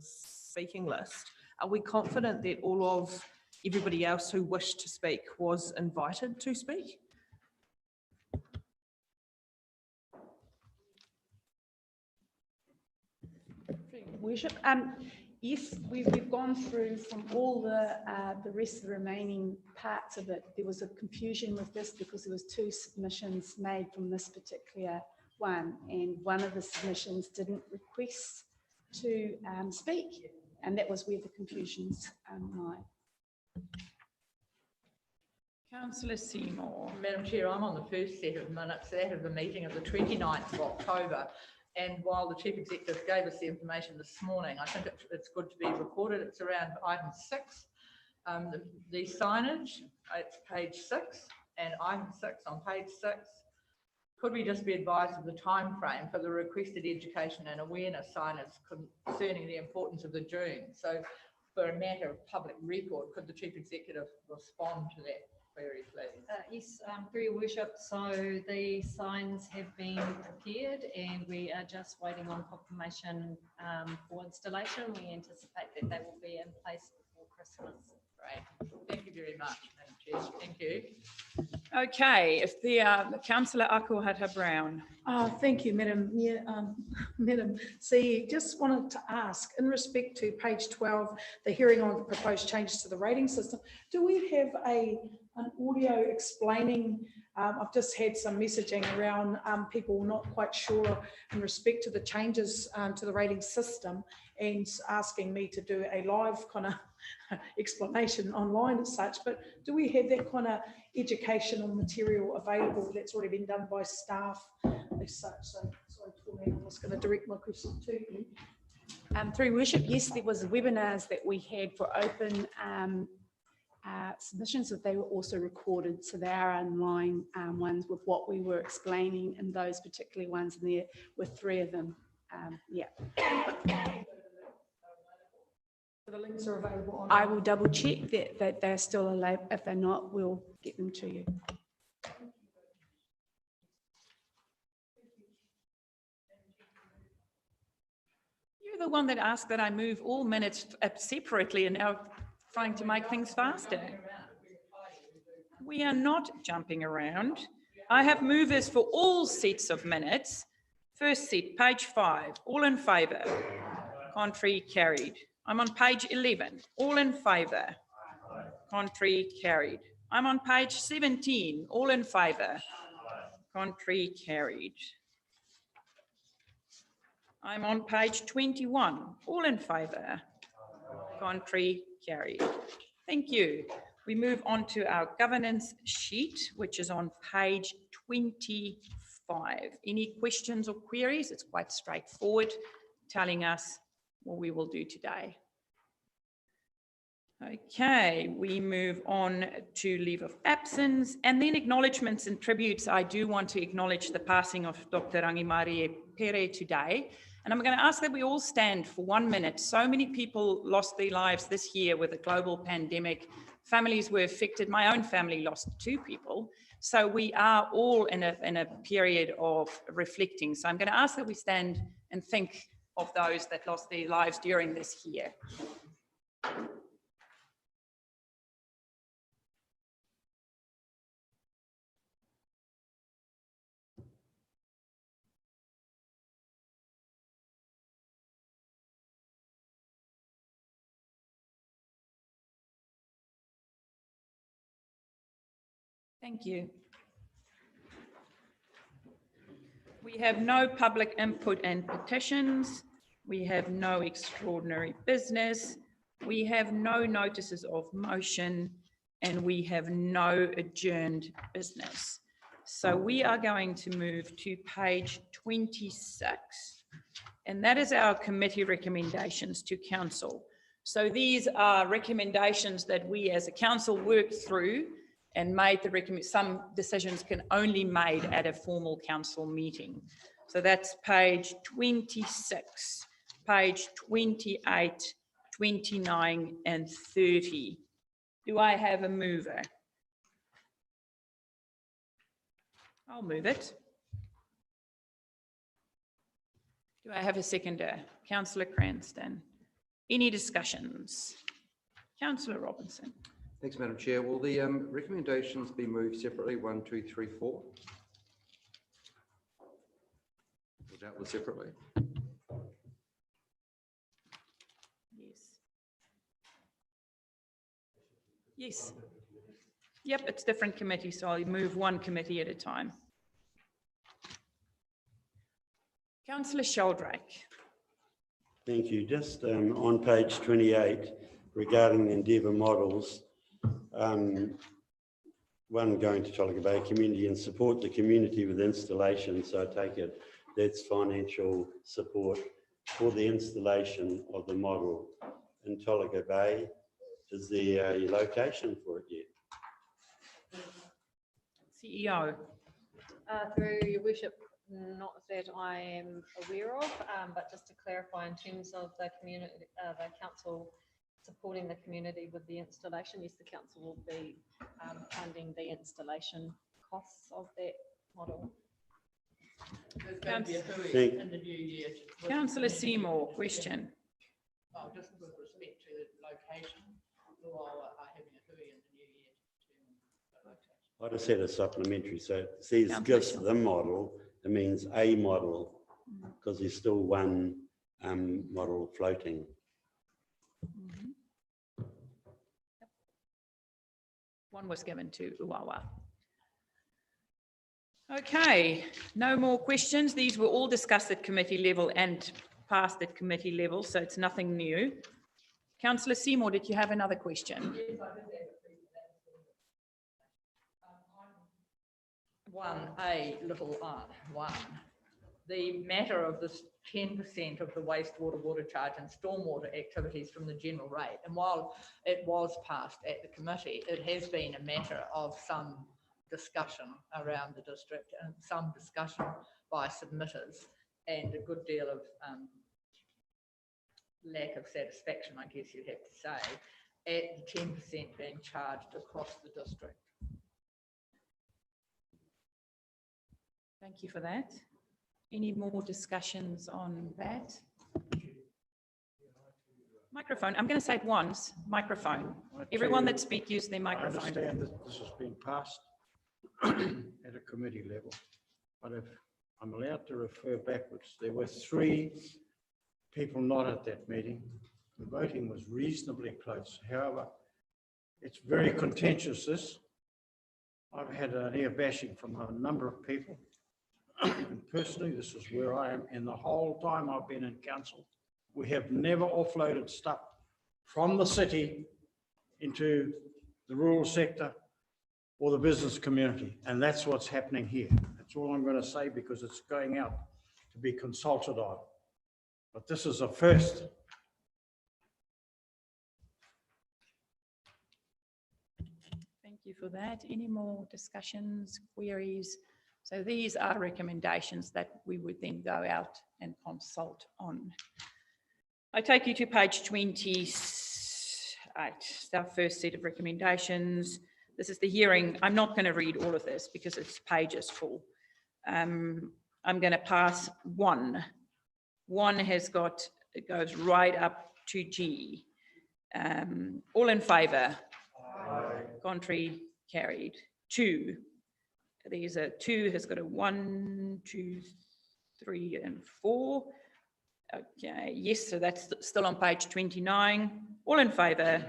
speaking list. Are we confident that all of everybody else who wished to speak was invited to speak? Worship, yes, we've gone through from all the rest of the remaining parts of it. There was a confusion with this because there was 2 submissions made from this particular one, and one of the submissions didn't request to speak, and that was where the confusions lie. Councillor Seymour. Madam Chair, I'm on the first set of minutes, that of the meeting of the 29th of October. And while the Chief Executive gave us the information this morning, I think it's good to be recorded. It's around item 6. The signage, it's page 6, and item 6 on page 6. Could we just be advised of the time frame for the requested education and awareness signage concerning the importance of the June? So for a matter of public record, could the Chief Executive respond to that query, please? Yes, through your worship. So the signs have been prepared and we are just waiting on confirmation for installation. We anticipate that they will be in place before Christmas. Great. Thank you very much, Madam Chair. Thank you. Okay, if the Councillor Akuhata-Brown. Thank you, Madam Mayor. Madam C, just wanted to ask, in respect to page 12, the hearing on the proposed changes to the rating system, do we have an audio explaining? I've just had some messaging around people not quite sure in respect to the changes to the rating system and asking me to do a live kind of explanation online as such, but do we have that kind of educational material available that's already been done by staff as such? So sorry, I'm just going to direct my question to you. Through worship, yes, there was webinars that we had for open submissions, but they were also recorded, so they are online ones with what we were explaining in those particular ones, and there were 3 of them. Yeah. The links are available online. I will double check that they're still alive. If they're not, we'll get them to you. You're the one that asked that I move all minutes separately and now trying to make things faster. We are not jumping around. I have movers for all sets of minutes. First set, page 5, all in favour. Contrary, carried. I'm on page 11, all in favour. Contrary, carried. I'm on page 17, all in favour. Contrary, carried. I'm on page 21, all in favour. Contrary, carried. Thank you. We move on to our governance sheet, which is on page 25. Any questions or queries? It's quite straightforward, telling us what we will do today. Okay, we move on to leave of absence and then acknowledgements and tributes. I do want to acknowledge the passing of Dr. Rangimari Pere today. And I'm going to ask that we all stand for 1 minute. So many people lost their lives this year with a global pandemic. Families were affected. My own family lost 2 people. So we are all in a period of reflecting. So I'm going to ask that we stand and think of those that lost their lives during this year. Thank you. We have no public input and petitions. We have no extraordinary business. We have no notices of motion, and we have no adjourned business. So we are going to move to page 26, and that is our committee recommendations to council. So these are recommendations that we as a council worked through and made some decisions can only be made at a formal council meeting. So that's page 26, page 28, 29 and 30. Do I have a mover? I'll move it. Do I have a seconder? Councillor Cranston. Any discussions? Councillor Robinson. Thanks, Madam Chair. Will the recommendations be moved separately, 1, 2, 3, 4? Or dealt with separately? Yes. Yes. Yep, it's different committees, so I'll move one committee at a time. Councillor Sheldrake. Thank you. Just on page 28, regarding the Endeavour models, one going to Tolaga Bay community and support the community with installation. So I take it that's financial support for the installation of the model in Tolaga Bay. Is there a location for it yet? CEO. Through your worship, not that I am aware of, but just to clarify in terms of the community, the council supporting the community with the installation, yes, the council will be funding the installation costs of that model. There's going to be a hui Thank- in the new year. Councillor Seymour, question. Oh, just with respect to the location, Luawa are having a hui in the new year to determine the location. I just had a supplementary. So it says Councillor gives Shaw. the model, it means a model, because there's still one model floating. One was given to Uwawa. Okay, no more questions. These were all discussed at committee level and passed at committee level, so it's nothing new. Councillor Seymour, did you have another question? One, a little one. The matter of this 10% of the wastewater, water charge and stormwater activities from the general rate. And while it was passed at the committee, it has been a matter of some discussion around the district and some discussion by submitters and a good deal of lack of satisfaction, I guess you'd have to say, at the 10% being charged across the district. Thank you for that. Any more discussions on that? Microphone. I'm going to say it once. Microphone. Everyone that speaks, use their I microphone. understand that this has been passed at a committee level, but if I'm allowed to refer backwards, there were 3 people not at that meeting. The voting was reasonably close. However, it's very contentious, this. I've had an ear bashing from a number of people. And personally, this is where I am. In the whole time I've been in council, we have never offloaded stuff from the city into the rural sector or the business community. And that's what's happening here. That's all I'm going to say because it's going out to be consulted on. But this is a first. Thank you for that. Any more discussions, queries? So these are recommendations that we would then go out and consult on. I take you to page 28, it's our first set of recommendations. This is the hearing. I'm not going to read all of this because it's pages full. I'm going to pass 1. 1 has got, it goes right up to G. All in favour? Contrary, carried. 2. These are 2 has got a 1, 2, 3, and 4. Okay, yes, so that's still on page 29. All in favour?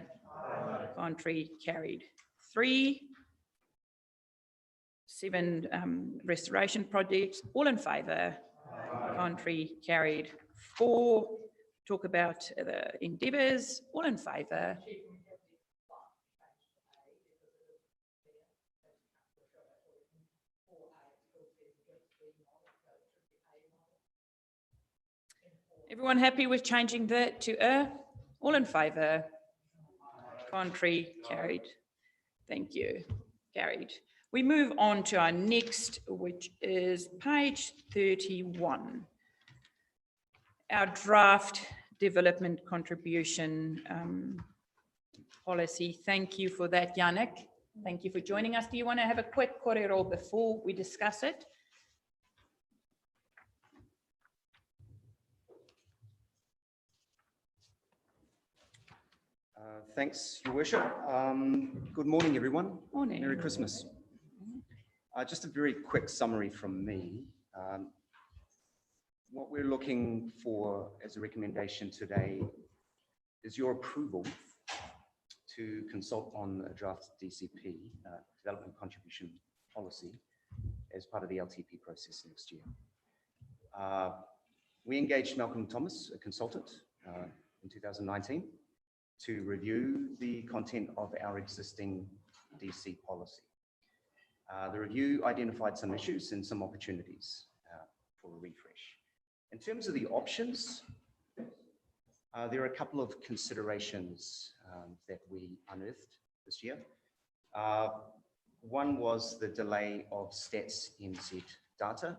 Contrary, carried. 3. 7 restoration projects. All in favour? Contrary, carried. 4. Talk about the endeavours. All in favour? Everyone happy with changing that to a? All in favour? Contrary, carried. Thank you, carried. We move on to our next, which is page 31. Our draft development contribution policy. Thank you for that, Yannick. Thank you for joining us. Do you want to have a quick kōrero before we discuss it? Thanks, Your Worship. Good morning, everyone. Morning. Merry Christmas. Just a very quick summary from me. What we're looking for as a recommendation today is your approval to consult on a draft DCP, Development Contribution Policy, as part of the LTP process next year. We engaged Malcolm Thomas, a consultant, in 2019 to review the content of our existing DC policy. The review identified some issues and some opportunities for a refresh. In terms of the options, there are a couple of considerations that we unearthed this year. One was the delay of Stats NZ data,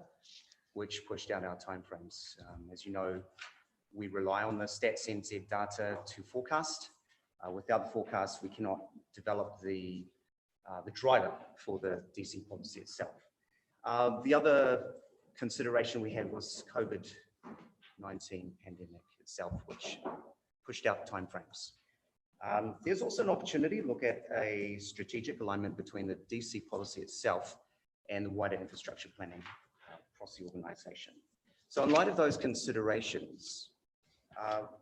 which pushed out our timeframes. As you know, we rely on the Stats NZ data to forecast. Without the forecast, we cannot develop the driver for the DC policy itself. The other consideration we had was COVID-19 pandemic itself, which pushed out timeframes. There's also an opportunity to look at a strategic alignment between the DC policy itself and the wider infrastructure planning across the organisation. So in light of those considerations,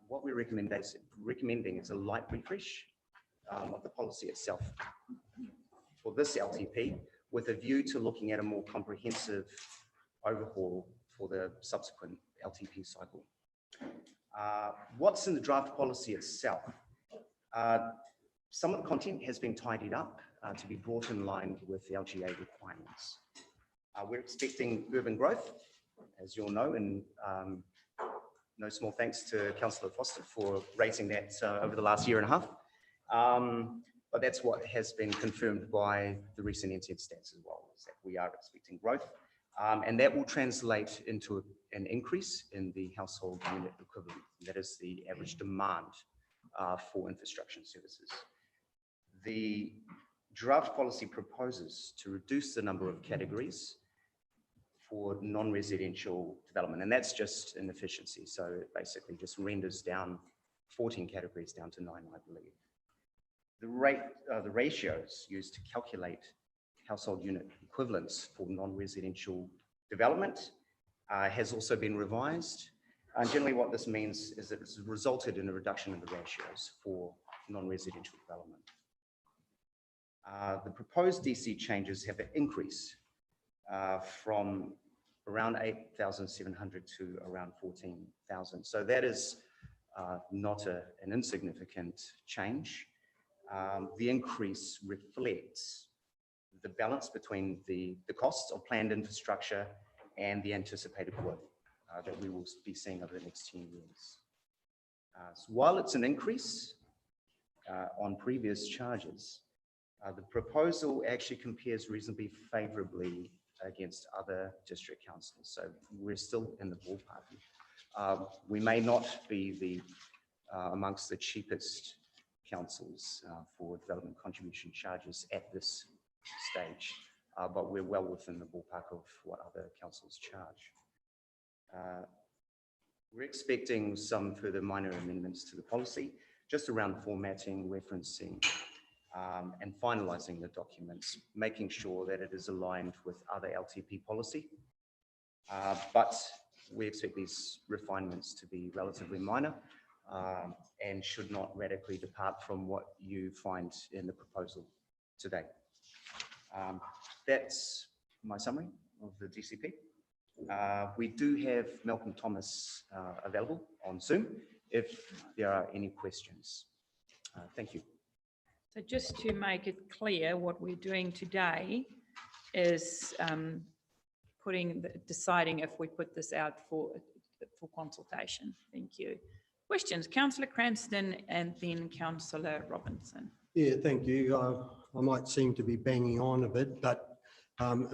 what we're recommending is a light refresh of the policy itself for this LTP, with a view to looking at a more comprehensive overhaul for the subsequent LTP cycle. What's in the draft policy itself? Some of the content has been tidied up to be brought in line with the LGA requirements. We're expecting urban growth, as you all know, and no small thanks to Councillor Foster for raising that over the last year and a half. But that's what has been confirmed by the recent NZ stats as well, is that we are expecting growth. And that will translate into an increase in the household unit equivalent. That is the average demand for infrastructure services. The draft policy proposes to reduce the number of categories for non-residential development, and that's just an efficiency. So it basically just renders down 14 categories down to 9, I believe. The ratios used to calculate household unit equivalents for non-residential development has also been revised. And generally what this means is that it's resulted in a reduction in the ratios for non-residential development. The proposed DC changes have an increase from around 8,700 to around 14,000. So that is not an insignificant change. The increase reflects the balance between the costs of planned infrastructure and the anticipated growth that we will be seeing over the next 10 years. So while it's an increase on previous charges, the proposal actually compares reasonably favourably against other district councils. So we're still in the ballpark. We may not be amongst the cheapest councils for development contribution charges at this stage, but we're well within the ballpark of what other councils charge. We're expecting some further minor amendments to the policy, just around formatting, referencing, and finalising the documents, making sure that it is aligned with other LTP policy. But we expect these refinements to be relatively minor and should not radically depart from what you find in the proposal today. That's my summary of the DCP. We do have Malcolm Thomas available on Zoom if there are any questions. Thank you. So just to make it clear, what we're doing today is deciding if we put this out for consultation. Thank you. Questions? Councillor Cranston and then Councillor Robinson. Yeah, thank you. I might seem to be banging on a bit, but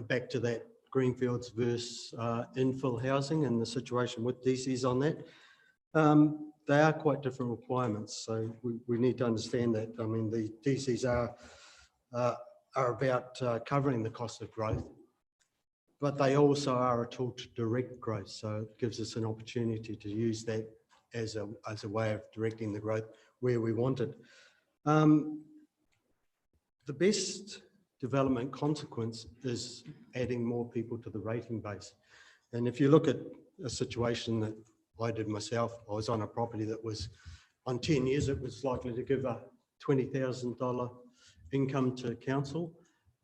back to that greenfields versus infill housing and the situation with DCs on that. They are quite different requirements, so we need to understand that. I mean, the DCs are about covering the cost of growth, but they also are a tool to direct growth. So it gives us an opportunity to use that as a way of directing the growth where we want it. The best development consequence is adding more people to the rating base. And if you look at a situation that I did myself, I was on a property that was on 10 years, it was likely to give a $20,000 income to council.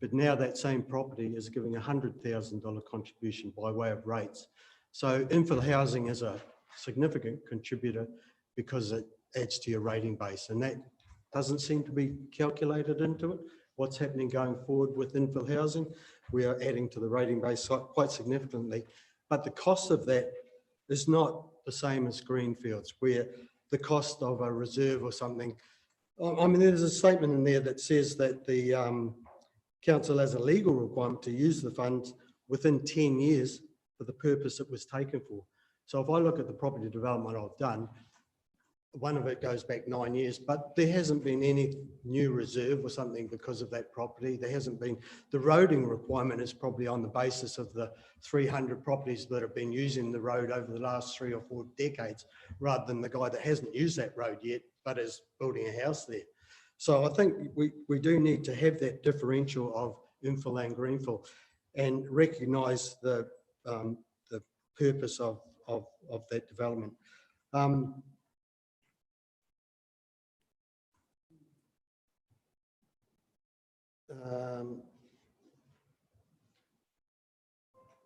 But now that same property is giving a $100,000 contribution by way of rates. So infill housing is a significant contributor because it adds to your rating base, and that doesn't seem to be calculated into it. What's happening going forward with infill housing, we are adding to the rating base quite significantly, but the cost of that is not the same as greenfields, where the cost of a reserve or something, I mean, there's a statement in there that says that the council has a legal requirement to use the funds within 10 years for the purpose it was taken for. So if I look at the property development I've done, one of it goes back 9 years, but there hasn't been any new reserve or something because of that property. There hasn't been, the roading requirement is probably on the basis of the 300 properties that have been using the road over the last 3 or 4 decades, rather than the guy that hasn't used that road yet, but is building a house there. So I think we do need to have that differential of infill and greenfill and recognise the purpose of that development.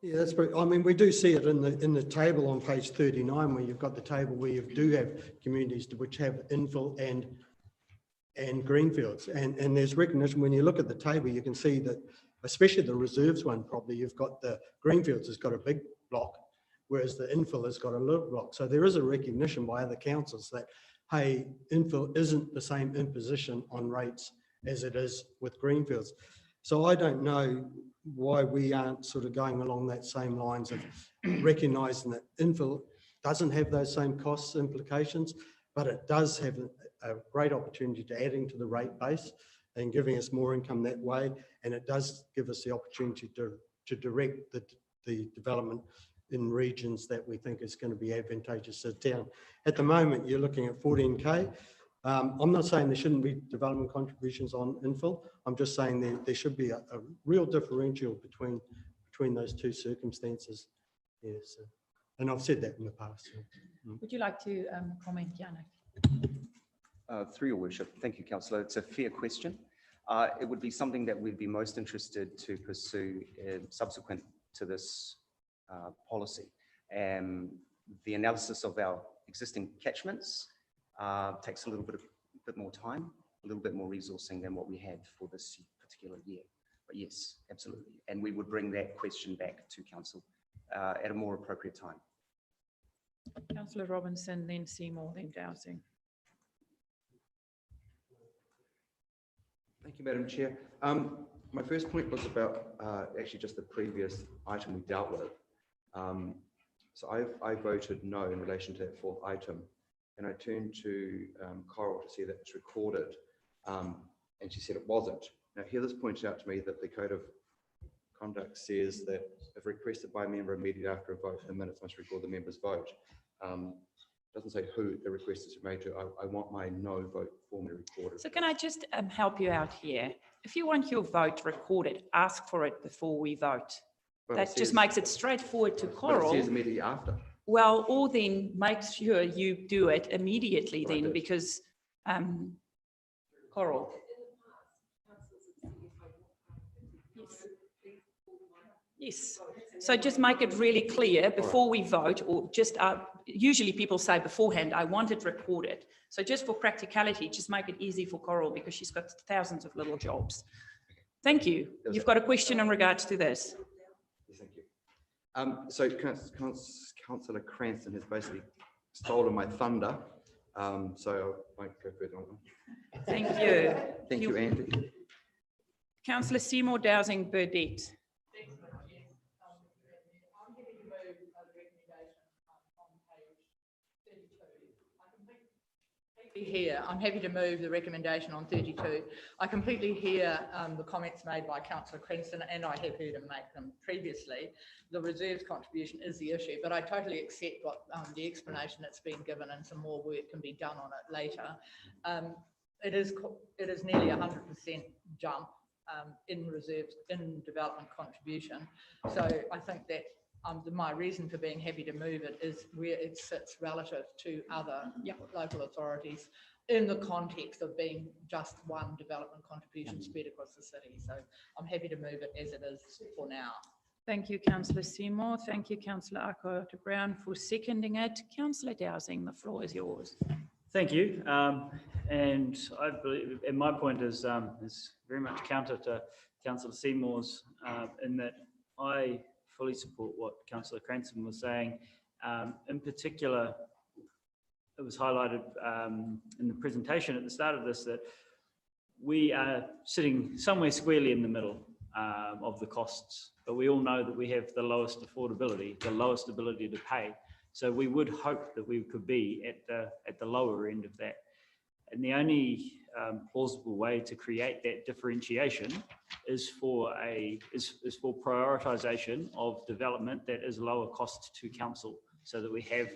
Yeah, that's pretty, I mean, we do see it in the table on page 39, where you've got the table where you do have communities which have infill and greenfields, and there's recognition. When you look at the table, you can see that, especially the reserves one, probably you've got the greenfields has got a big block, whereas the infill has got a little block. So there is a recognition by other councils that, hey, infill isn't the same imposition on rates as it is with greenfields. So I don't know why we aren't sort of going along that same lines of recognising that infill doesn't have those same costs implications, but it does have a great opportunity to adding to the rate base and giving us more income that way. And it does give us the opportunity to direct the development in regions that we think is going to be advantageous to the town. At the moment, you're looking at 14K. I'm not saying there shouldn't be development contributions on infill. I'm just saying there should be a real differential between those two circumstances. Yes, and I've said that in the past. Would you like to comment, Yannick? Through your worship, thank you, Councillor. It's a fair question. It would be something that we'd be most interested to pursue subsequent to this policy. The analysis of our existing catchments takes a little bit more time, a little bit more resourcing than what we have for this particular year. But yes, absolutely. And we would bring that question back to council at a more appropriate time. Councillor Robinson, then Seymour, then Dowsing. Thank you, Madam Chair. My first point was about actually just the previous item we dealt with. So I voted no in relation to that fourth item, and I turned to Coral to see that it's recorded, and she said it wasn't. Now, Heather's pointed out to me that the Code of Conduct says that if requested by a member immediately after a vote, the minutes must record the member's vote. It doesn't say who the request is made to. I want my no vote formally recorded. So can I just help you out here? If you want your vote recorded, ask for it before we vote. Well, that just makes it straightforward to Coral. But it says immediately after. Well, or then make sure you do it immediately Well, then, because Coral. Yes. So just make it really clear before we vote, or just usually people say beforehand, I want it recorded. So just for practicality, just make it easy for Coral because she's got thousands of little jobs. Thank you. You've got a question in regards to this. Yes, thank you. So Councillor Cranston has basically stolen my thunder. So I won't go further on. Thank you. Thank you, Andy. Councillor Seymour Dowsing Burdett. I'm happy to move the recommendation on 32. I completely hear the comments made by Councillor Cranston, and I have heard him make them previously. The reserves contribution is the issue, but I totally accept what the explanation that's been given, and some more work can be done on it later. it is nearly 100% jump in reserves, in development contribution. So I think that my reason for being happy to move it is where it sits relative to other local authorities in the context of being just one development contribution spread across the city. So I'm happy to move it as it is for now. Thank you, Councillor Seymour. Thank you, Councillor Akota-Brown, for seconding it. Councillor Dowsing, the floor is yours. Thank you. And I believe, and my point is very much counter to Councillor Seymour's in that I fully support what Councillor Cranston was saying. In particular, it was highlighted in the presentation at the start of this that we are sitting somewhere squarely in the middle of the costs, but we all know that we have the lowest affordability, the lowest ability to pay. So we would hope that we could be at the lower end of that. And the only plausible way to create that differentiation is for prioritisation of development that is lower cost to council, so that we have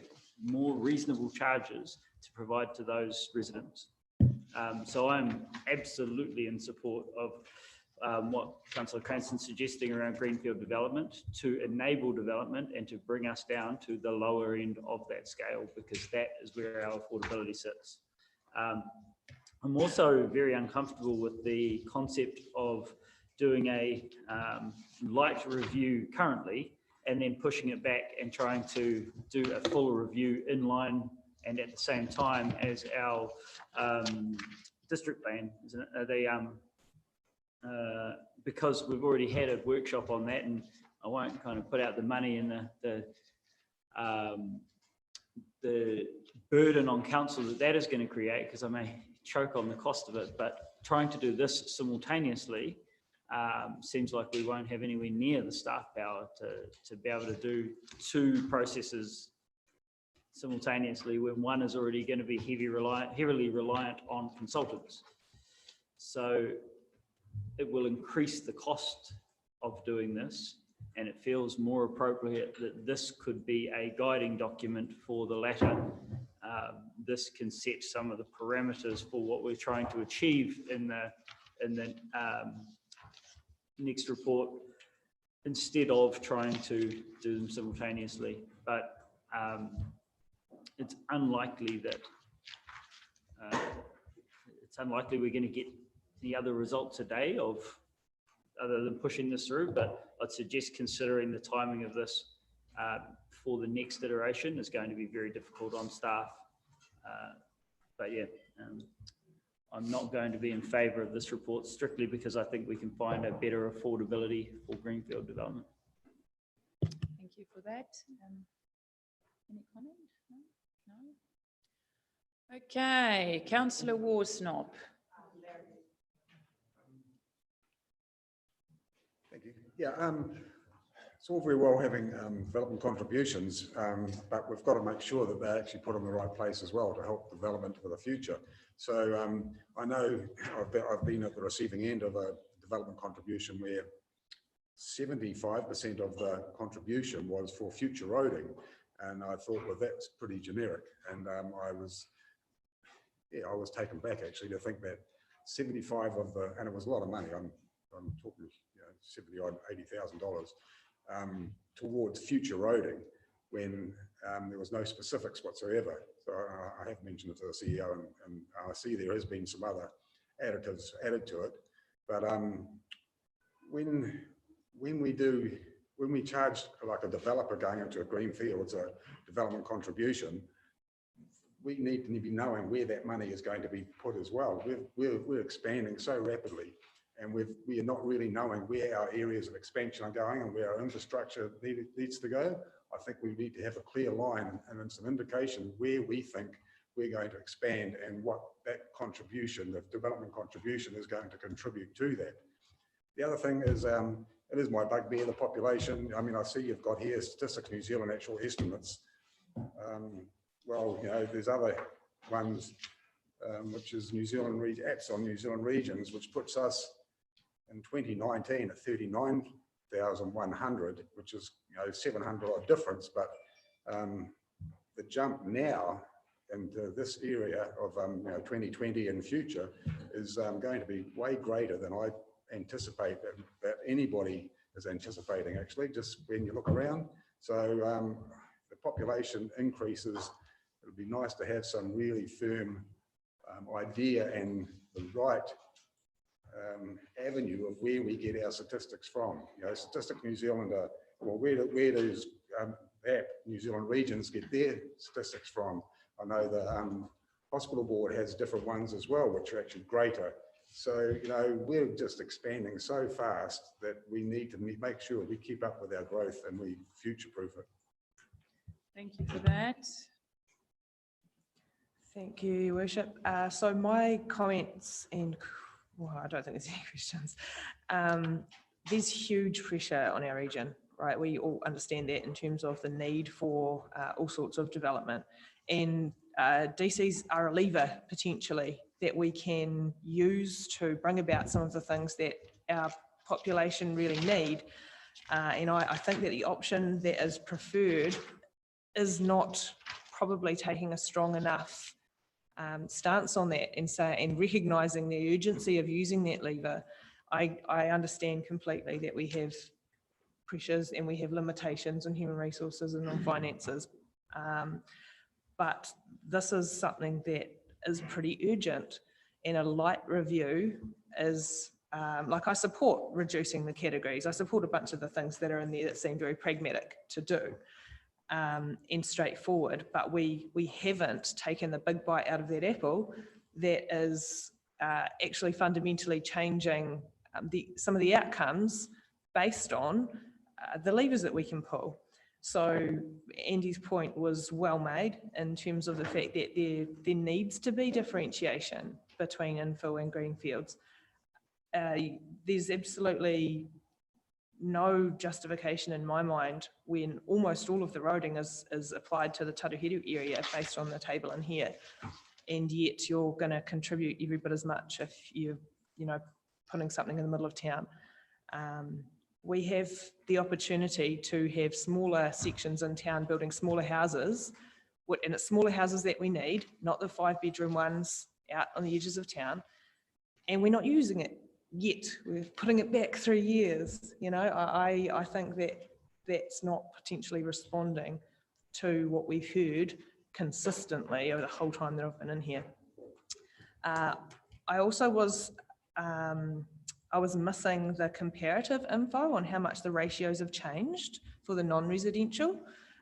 more reasonable charges to provide to those residents. So I'm absolutely in support of what Councillor Cranston's suggesting around greenfield development to enable development and to bring us down to the lower end of that scale, because that is where our affordability sits. I'm also very uncomfortable with the concept of doing a light review currently and then pushing it back and trying to do a full review in line and at the same time as our district plan, isn't it? Because we've already had a workshop on that, and I won't kind of put out the money and the burden on council that is going to create, because I may choke on the cost of it, but trying to do this simultaneously seems like we won't have anywhere near the staff power to be able to do two processes simultaneously when one is already going to be heavily reliant on consultants. So it will increase the cost of doing this, and it feels more appropriate that this could be a guiding document for the latter. This can set some of the parameters for what we're trying to achieve in the next report, instead of trying to do them simultaneously. But it's unlikely that we're going to get the other result today other than pushing this through, but I'd suggest considering the timing of this for the next iteration is going to be very difficult on staff. But yeah, I'm not going to be in favour of this report strictly because I think we can find a better affordability for greenfield development. Thank you for that. Any comment? No? Okay, Councillor Worsnop. Thank you. Yeah, it's all very well having development contributions, but we've got to make sure that they're actually put in the right place as well to help development for the future. So I know I've been at the receiving end of a development contribution where 75% of the contribution was for future roading, and I thought, well, that's pretty generic, and I was taken back actually to think that 75 of the, and it was a lot of money. I'm talking, $70,000 odd, $80,000 towards future roading when there was no specifics whatsoever. So I have mentioned it to the CEO, and I see there has been some other additives added to it. But when we charge like a developer going into a greenfield, a development contribution, we need to be knowing where that money is going to be put as well. We're expanding so rapidly, and we are not really knowing where our areas of expansion are going and where our infrastructure needs to go. I think we need to have a clear line and some indication where we think we're going to expand and what that contribution, the development contribution, is going to contribute to that. The other thing is, it is my bugbear, the population. I mean, I see you've got here Statistics New Zealand actual estimates. Well, there's other ones, which is New Zealand apps on New Zealand regions, which puts us in 2019 at 39,100, which is 700 odd difference. But the jump now And this area of 2020 and future is going to be way greater than I anticipate that anybody is anticipating, actually, just when you look around. So the population increases. It'll be nice to have some really firm idea and the right avenue of where we get our statistics from. Statistics New Zealand are, well, where does that New Zealand regions get their statistics from? I know the hospital board has different ones as well, which are actually greater. So, we're just expanding so fast that we need to make sure we keep up with our growth and we future-proof it. Thank you for that. Thank you, Your Worship. So my comments and, well, I don't think there's any questions. There's huge pressure on our region, right? We all understand that in terms of the need for all sorts of development. And DCs are a lever, potentially, that we can use to bring about some of the things that our population really need. And I think that the option that is preferred is not probably taking a strong enough stance on that and recognising the urgency of using that lever. I understand completely that we have pressures and we have limitations on human resources and on finances, but this is something that is pretty urgent, and a light review is like, I support reducing the categories. I support a bunch of the things that are in there that seem very pragmatic to do and straightforward, but we haven't taken the big bite out of that apple that is actually fundamentally changing some of the outcomes based on the levers that we can pull. So Andy's point was well made in terms of the fact that there needs to be differentiation between infill and greenfields. There's absolutely no justification in my mind when almost all of the roading is applied to the Taruhiru area based on the table in here, and yet you're going to contribute every bit as much if you're putting something in the middle of town. We have the opportunity to have smaller sections in town building smaller houses, and it's smaller houses that we need, not the 5-bedroom ones out on the edges of town, and we're not using it yet. We're putting it back 3 years. I think that that's not potentially responding to what we've heard consistently over the whole time that I've been in here. I also was missing the comparative info on how much the ratios have changed for the non-residential.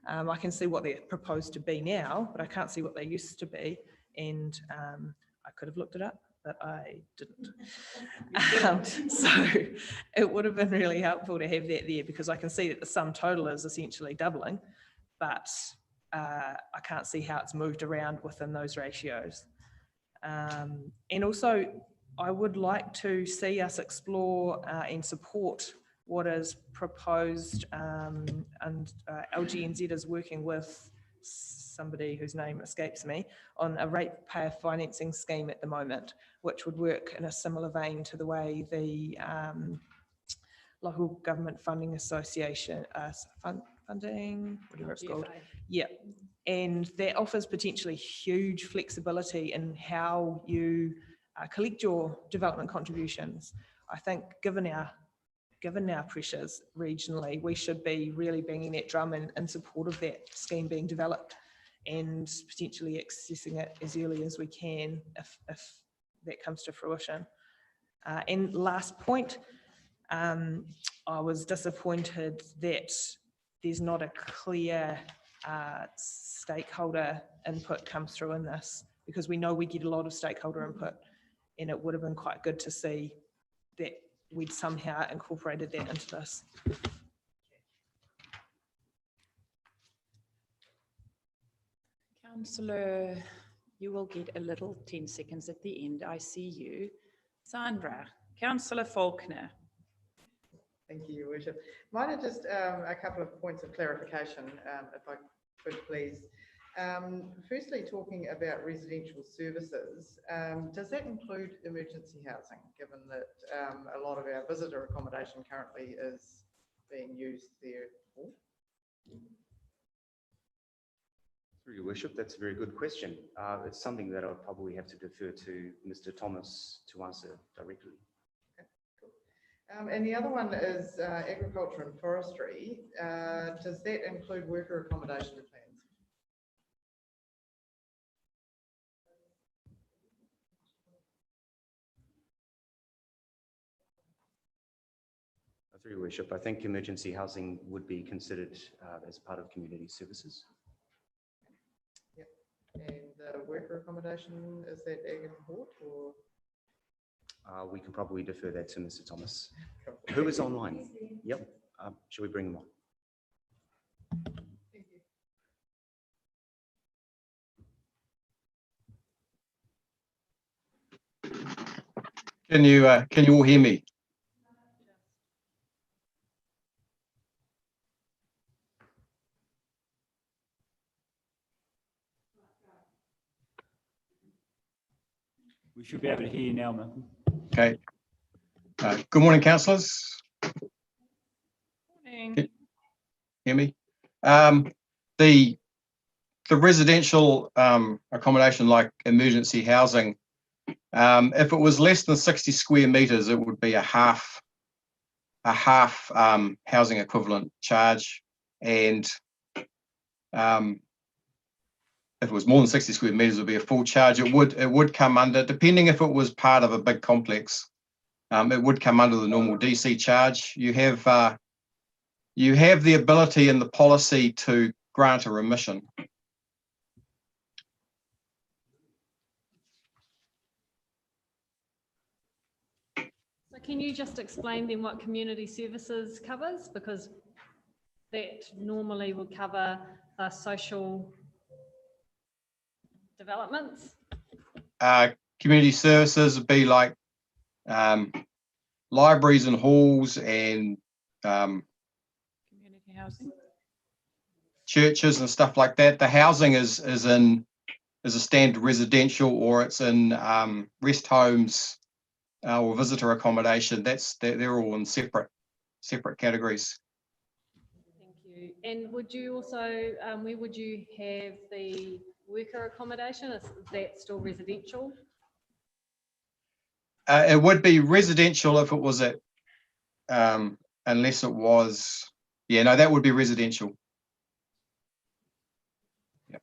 I can see what they're proposed to be now, but I can't see what they used to be, and I could have looked it up, but I didn't. So it would have been really helpful to have that there, because I can see that the sum total is essentially doubling, but I can't see how it's moved around within those ratios. And also, I would like to see us explore and support what is proposed, and LGNZ is working with somebody whose name escapes me on a ratepayer financing scheme at the moment, which would work in a similar vein to the way the Local Government Funding Association, funding, whatever it's called. Yeah, and that offers potentially huge flexibility in how you collect your development contributions. I think given our pressures regionally, we should be really banging that drum in support of that scheme being developed and potentially accessing it as early as we can if that comes to fruition. And last point, I was disappointed that there's not a clear stakeholder input comes through in this, because we know we get a lot of stakeholder input, and it would have been quite good to see that we'd somehow incorporated that into this. Councillor, you will get a little 10 seconds at the end. I see you. Sandra, Councillor Faulkner. Thank you, Your Worship. Mine are just a couple of points of clarification, if I could please. Firstly, talking about residential services, does that include emergency housing, given that a lot of our visitor accommodation currently is being used there for? Through your worship, that's a very good question. It's something that I'll probably have to defer to Mr. Thomas to answer directly. And the other one is agriculture and forestry. Does that include worker accommodation plans? Through your worship, I think emergency housing would be considered as part of community services. Yep. And worker accommodation, is that ag and port or? We can probably defer that to Mr. Thomas. Who is online? Yep. Shall we bring him on? Can you all hear me? We should be able to hear you now, Malcolm. Okay. Good morning, councillors. Morning. Can you hear me? The residential accommodation like emergency housing, if it was less than 60 square metres, it would be a half housing equivalent charge, and if it was more than 60 square metres, it would be a full charge. It would come under, depending if it was part of a big complex, it would come under the normal DC charge. You have the ability in the policy to grant a remission. So can you just explain then what community services covers? Because that normally will cover social developments. Community services would be like libraries and halls and Community housing. churches and stuff like that. The housing is a standard residential, or it's in rest homes or visitor accommodation. They're all in separate categories. Thank you. And would you also, where would you have the worker accommodation? Is that still residential? It would be residential if it was at, unless it was, yeah, no, that would be residential. Yep.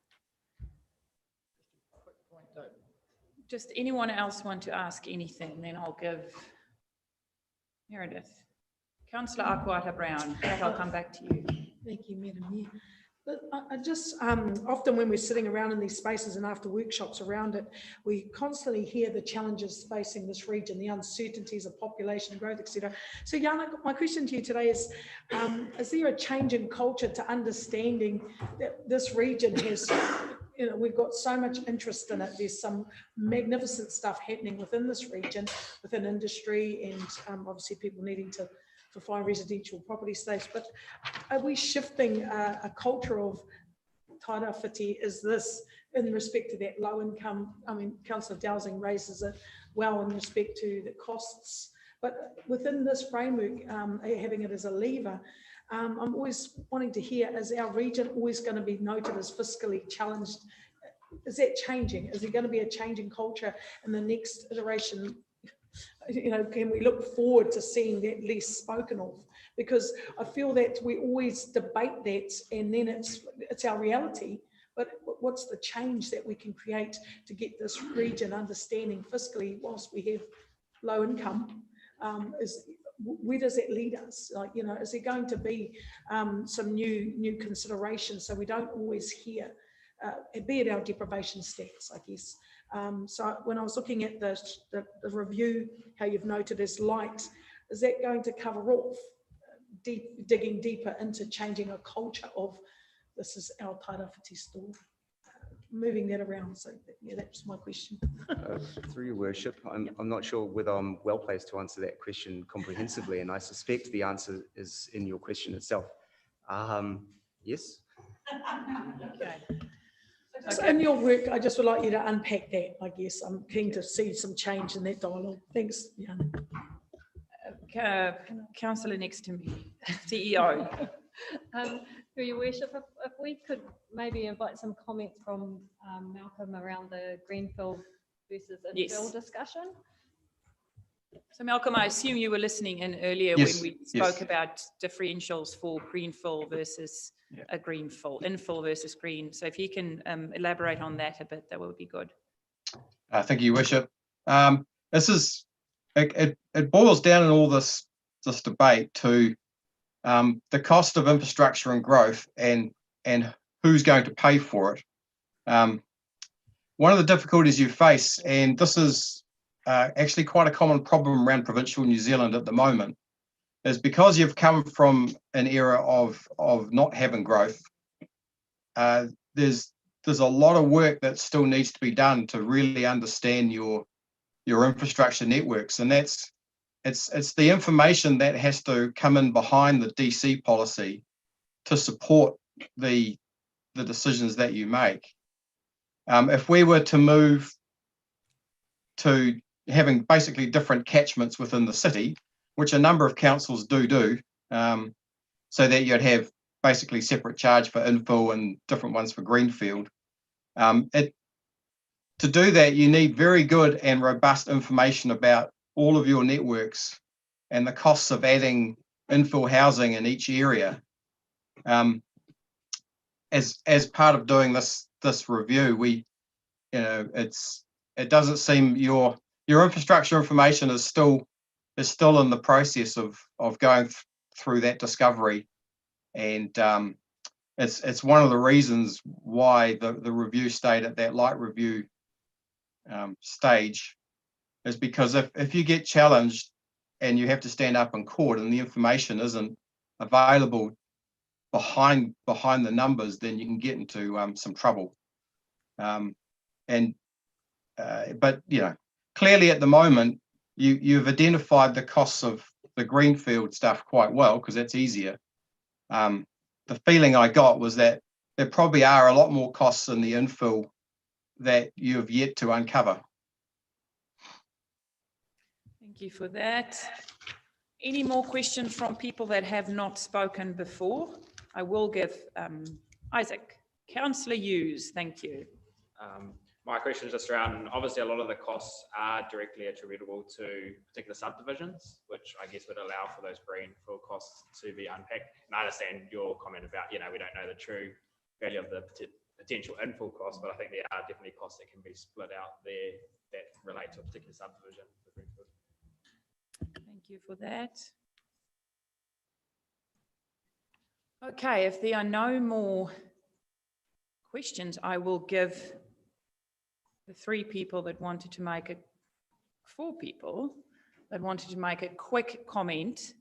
Just anyone else want to ask anything? Then I'll give Meredith. Councillor Akwata Brown, Pat, I'll come back to you. Thank you, Madam Mayor. But I just, often when we're sitting around in these spaces and after workshops around it, we constantly hear the challenges facing this region, the uncertainties of population growth, etc. So Jana, my question to you today is there a change in culture to understanding that this region has, we've got so much interest in it. There's some magnificent stuff happening within this region, within industry, and obviously people needing to find residential property space, but are we shifting a culture of tairawhiti? Is this in respect to that low income? I mean, Councillor Dowsing raises it well in respect to the costs, but within this framework, having it as a lever, I'm always wanting to hear, is our region always going to be noted as fiscally challenged? Is that changing? Is there going to be a change in culture in the next iteration? Can we look forward to seeing that less spoken of? Because I feel that we always debate that and then it's our reality, but what's the change that we can create to get this region understanding fiscally whilst we have low income? Where does that lead us? Is there going to be some new considerations so we don't always hear, be it our deprivation stats, I guess. So when I was looking at the review, how you've noted as light, is that going to cover off digging deeper into changing a culture of this is our tairawhiti store, moving that around? So yeah, that's my question. Through your worship, I'm not sure whether I'm well placed to answer that question comprehensively, and I suspect the answer is in your question itself. Yes. Okay. So in your work, I just would like you to unpack that, I guess. I'm keen to see some change in that dialogue. Thanks, Jana. Councillor next to me, CEO. Through your worship, if we could maybe invite some comments from Malcolm around the greenfield versus infill Yes. discussion. So Malcolm, I assume you were listening in earlier Yes, when we yes. spoke about differentials for greenfill versus Yeah. a greenfill, infill versus green. So if you can elaborate on that a bit, that would be good. Thank you, Your Worship. This is, it boils down in all this debate to the cost of infrastructure and growth and who's going to pay for it. One of the difficulties you face, and this is actually quite a common problem around provincial New Zealand at the moment, is because you've come from an era of not having growth. There's a lot of work that still needs to be done to really understand your infrastructure networks, and it's the information that has to come in behind the DC policy to support the decisions that you make. If we were to move to having basically different catchments within the city, which a number of councils do, so that you'd have basically separate charge for infill and different ones for greenfield. To do that, you need very good and robust information about all of your networks and the costs of adding infill housing in each area. As part of doing this review, it doesn't seem your infrastructure information is still in the process of going through that discovery, and it's one of the reasons why the review stayed at that light review stage, is because if you get challenged and you have to stand up in court and the information isn't available behind the numbers, then you can get into some trouble. But clearly at the moment you've identified the costs of the greenfield stuff quite well, because that's easier. The feeling I got was that there probably are a lot more costs in the infill that you've yet to uncover. Thank you for that. Any more questions from people that have not spoken before? I will give Isaac. Councillor Hughes, thank you. My question is just around, obviously a lot of the costs are directly attributable to particular subdivisions, which I guess would allow for those greenfield costs to be unpacked. And I understand your comment about, we don't know the true value of the potential infill costs, but I think there are definitely costs that can be split out there that relate to a particular subdivision. Thank you for that. Okay, if there are no more questions, I will give the four people that wanted to make a quick comment.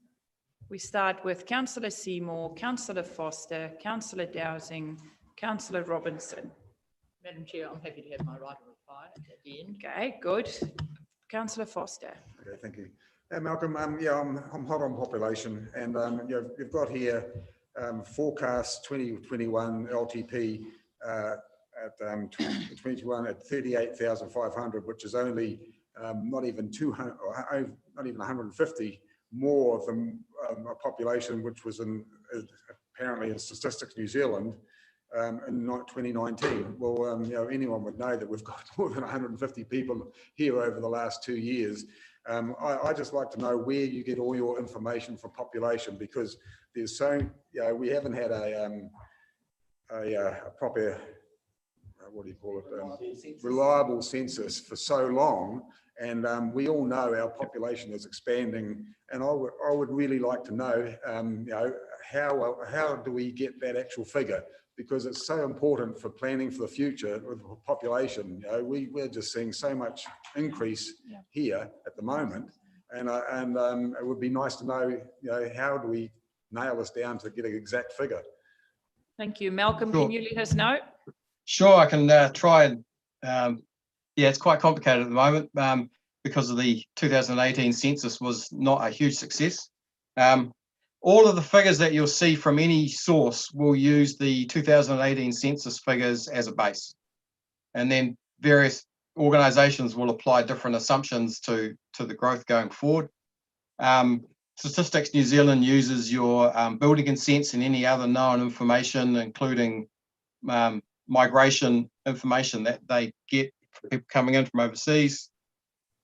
We start with Councillor Seymour, Councillor Foster, Councillor Dowsing, Councillor Robinson. Madam Chair, I'm happy to have my right of reply at the end. Okay, good. Councillor Foster. Okay, thank you. Malcolm, I'm hot on population, and you've got here forecast 2021 LTP at 2021 at 38,500, which is only not even 200, or not even 150 more than a population which was apparently in Statistics New Zealand in 2019. Well, anyone would know that we've got more than 150 people here over the last 2 years. I just like to know where you get all your information for population, because there's we haven't had a proper, what do you call it, reliable census for so long, and we all know our population is expanding, and I would really like to know, how do we get that actual figure, because it's so important for planning for the future with the population. We're just seeing so much increase here at the moment, and it would be nice to know, how do we nail this down to get an exact figure. Thank you. Malcolm, Sure. Can you let us know? Sure, I can try and, it's quite complicated at the moment because of the 2018 census was not a huge success. All of the figures that you'll see from any source will use the 2018 census figures as a base. And then various organizations will apply different assumptions to the growth going forward. Statistics New Zealand uses your building consents and any other known information, including migration information that they get from people coming in from overseas,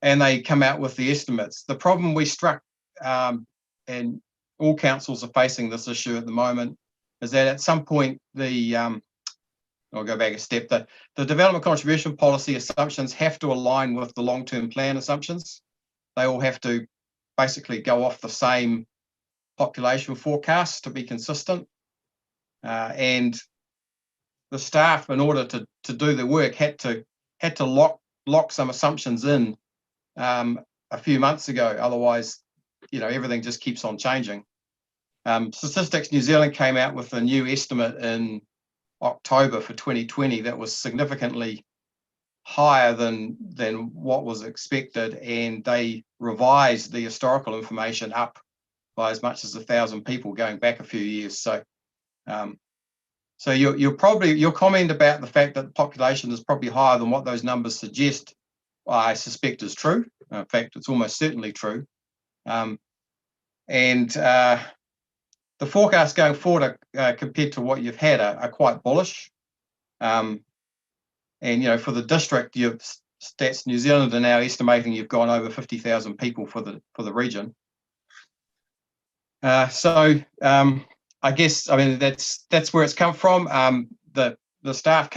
and they come out with the estimates. The problem we struck, and all councils are facing this issue at the moment, is that at some point I'll go back a step, the development contribution policy assumptions have to align with the long-term plan assumptions. They all have to basically go off the same population forecast to be consistent. And the staff, in order to do the work, had to lock some assumptions in a few months ago. Otherwise, everything just keeps on changing. Statistics New Zealand came out with a new estimate in October for 2020 that was significantly higher than what was expected, and they revised the historical information up by as much as 1,000 people going back a few years. So your comment about the fact that the population is probably higher than what those numbers suggest, I suspect is true. In fact, it's almost certainly true. The forecasts going forward compared to what you've had are quite bullish. And for the district, Stats New Zealand are now estimating you've gone over 50,000 people for the region. I guess that's where it's come from. The staff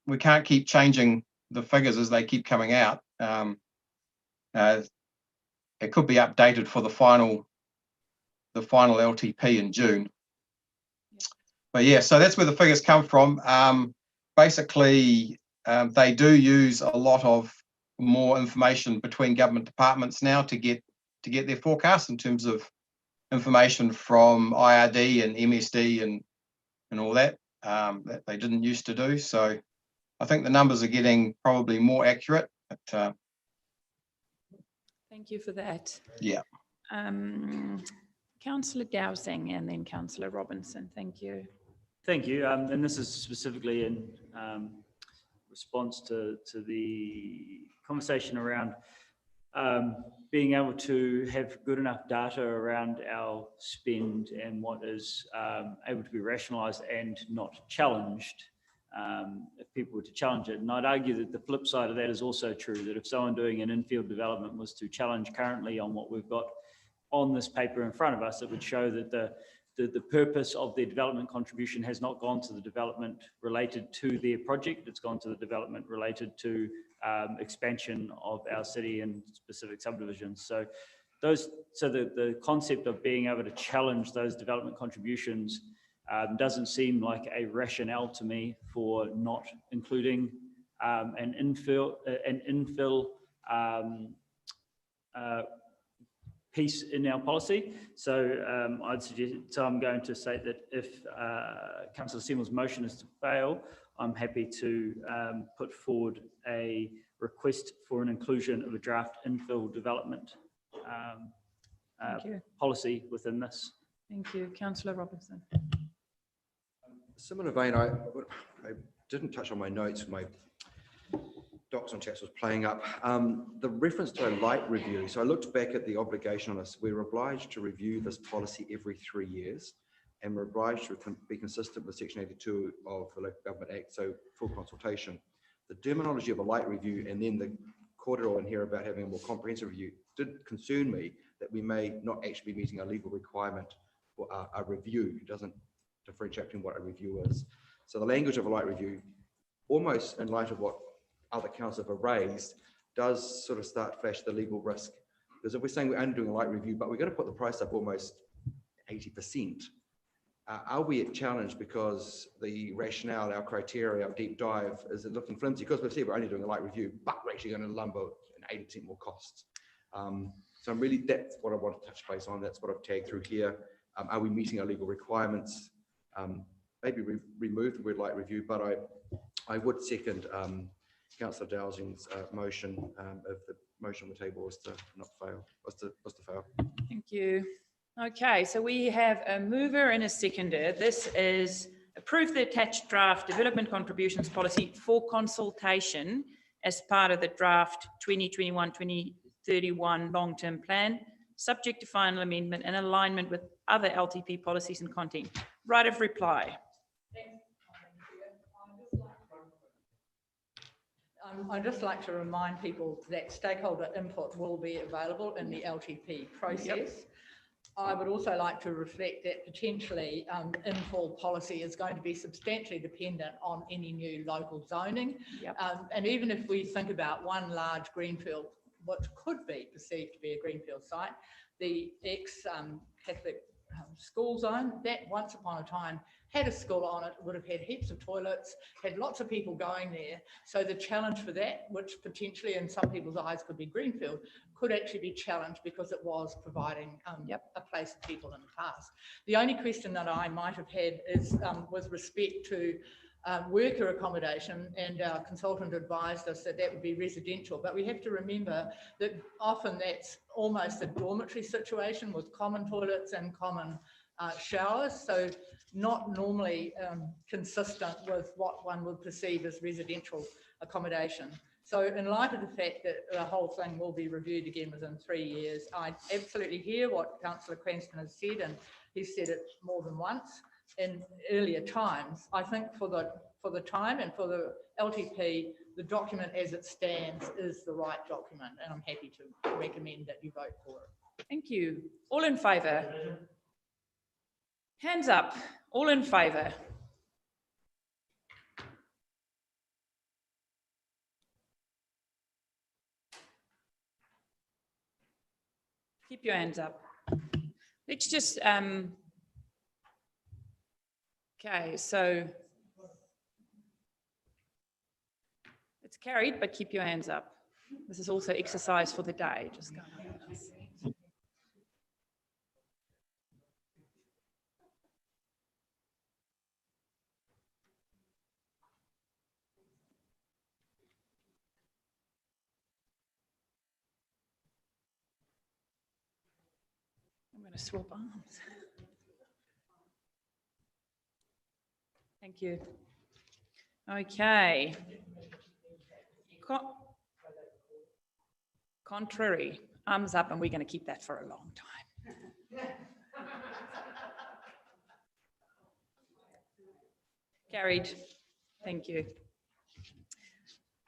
we can't keep changing the figures as they keep coming out. It could be updated for the final LTP in June. But yeah, so that's where the figures come from. Basically, they do use a lot of more information between government departments now to get their forecasts in terms of information from IRD and MSD and all that that they didn't used to do. So I think the numbers are getting probably more accurate. But, Thank you for that. Yeah. Councillor Dowsing and then Councillor Robinson. Thank you. Thank you. And this is specifically in response to the conversation around being able to have good enough data around our spend and what is able to be rationalised and not challenged if people were to challenge it. And I'd argue that the flip side of that is also true, that if someone doing an infield development was to challenge currently on what we've got on this paper in front of us, it would show that the purpose of their development contribution has not gone to the development related to their project, it's gone to the development related to expansion of our city and specific subdivisions. So the concept of being able to challenge those development contributions doesn't seem like a rationale to me for not including an infill piece in our policy. So I'd suggest, so I'm going to say that if Councillor Seymour's motion is to fail, I'm happy to put forward a request for an inclusion of a draft infill development policy within this. Thank you. Councillor Robinson. Similar vein, I didn't touch on my notes. My docs on chats was playing up. The reference to a light review. So I looked back at the obligation on us. We're obliged to review this policy every 3 years, and we're obliged to be consistent with Section 82 of the Local Government Act, so full consultation. The terminology of a light review and then the corridor in here about having a more comprehensive review did concern me that we may not actually be meeting a legal requirement for a review. It doesn't differentiate between what a review is. So the language of a light review, almost in light of what other councils have raised, does sort of start to flash the legal risk. Because if we're saying we're only doing a light review, but we're going to put the price up almost 80%, are we at challenge because the rationale, our criteria, our deep dive is looking flimsy? Because we've said we're only doing a light review, but we're actually going to lumber an 80% more costs. So I'm really, that's what I want to touch base on. That's what I've tagged through here. Are we meeting our legal requirements? Maybe remove the word light review, but I would second Councillor Dowsing's motion if the motion on the table was to not fail, was to fail. Thank you. Okay, so we have a mover and a seconder. This is approve the attached draft development contributions policy for consultation as part of the draft 2021-2031 long-term plan subject to final amendment and alignment with other LTP policies and content. Right of reply. I'd just like to remind people that stakeholder input will be available in the LTP process. I would also like to reflect that potentially infill policy is going to be substantially dependent on any new local zoning. And even if we think about one large greenfield, what could be perceived to be a greenfield site, the ex-Catholic school zone, that once upon a time had a school on it, would have had heaps of toilets, had lots of people going there. So the challenge for that, which potentially in some people's eyes could be greenfield, could actually be challenged because it was providing a place for people in the past. The only question that I might have had is with respect to worker accommodation, and our consultant advised us that that would be residential, but we have to remember that often that's almost a dormitory situation with common toilets and common showers, so not normally consistent with what one would perceive as residential accommodation. So in light of the fact that the whole thing will be reviewed again within 3 years, I absolutely hear what Councillor Cranston has said, and he's said it more than once in earlier times. I think for the time and for the LTP, the document as it stands is the right document, and I'm happy to recommend that you vote for it. Thank you. All in favour? Hands up. All in favour? Keep your hands up. Let's just, okay, so it's carried, but keep your hands up. This is also exercise for the day. Just go. I'm going to swap arms. Thank you. Okay. Contrary, arms up, and we're going to keep that for a long time. Carried. Thank you.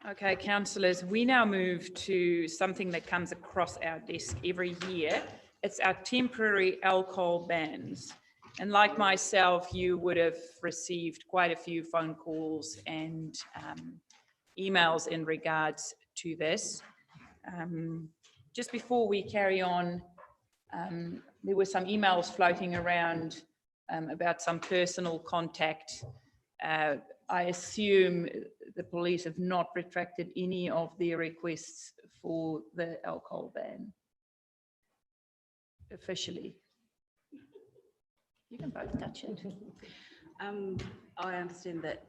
Okay, councillors, we now move to something that comes across our desk every year. It's our temporary alcohol bans. And like myself, you would have received quite a few phone calls and emails in regards to this. Just before we carry on, there were some emails floating around about some personal contact. I assume the police have not retracted any of their requests for the alcohol ban officially. You can both touch it. I understand that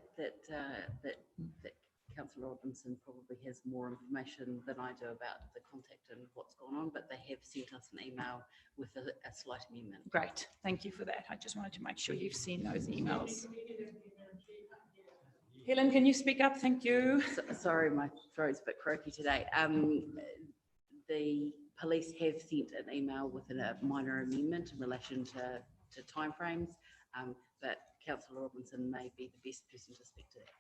Councillor Robinson probably has more information than I do about the contact and what's gone on, but they have sent us an email with a slight amendment. Great, thank you for that. I just wanted to make sure you've seen those emails. Helen, can you speak up? Thank you. Sorry, my throat's a bit croaky today. The police have sent an email with a minor amendment in relation to timeframes, but Councillor Robinson may be the best person to speak to that.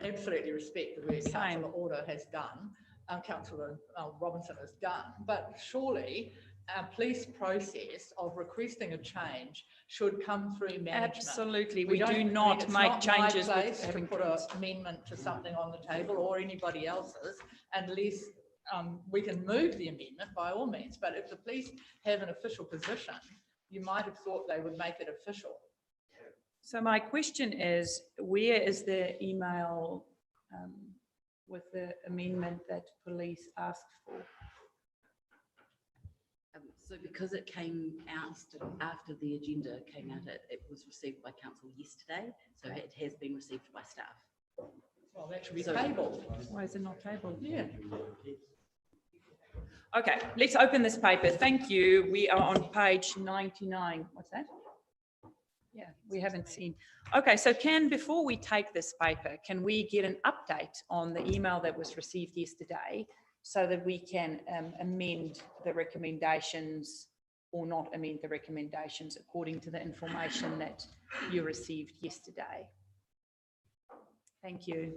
Absolutely respect the work Councillor Order has done, Councillor Robinson has done, but surely our police process of requesting a change should come through management. Absolutely, we do not make changes. It's not my place to put an amendment to something on the table or anybody else's unless we can move the amendment by all means. But if the police have an official position, you might have thought they would make it official. So my question is, where is the email with the amendment that police asked for? So because it came out after the agenda came out, it was received by council yesterday, so it has been received by staff. Well, that should be tabled. Why is it not tabled? Yeah. Okay, let's open this paper. Thank you. We are on page 99. What's that? Yeah, we haven't seen. Okay, so before we take this paper, can we get an update on the email that was received yesterday so that we can amend the recommendations or not amend the recommendations according to the information that you received yesterday. Thank you.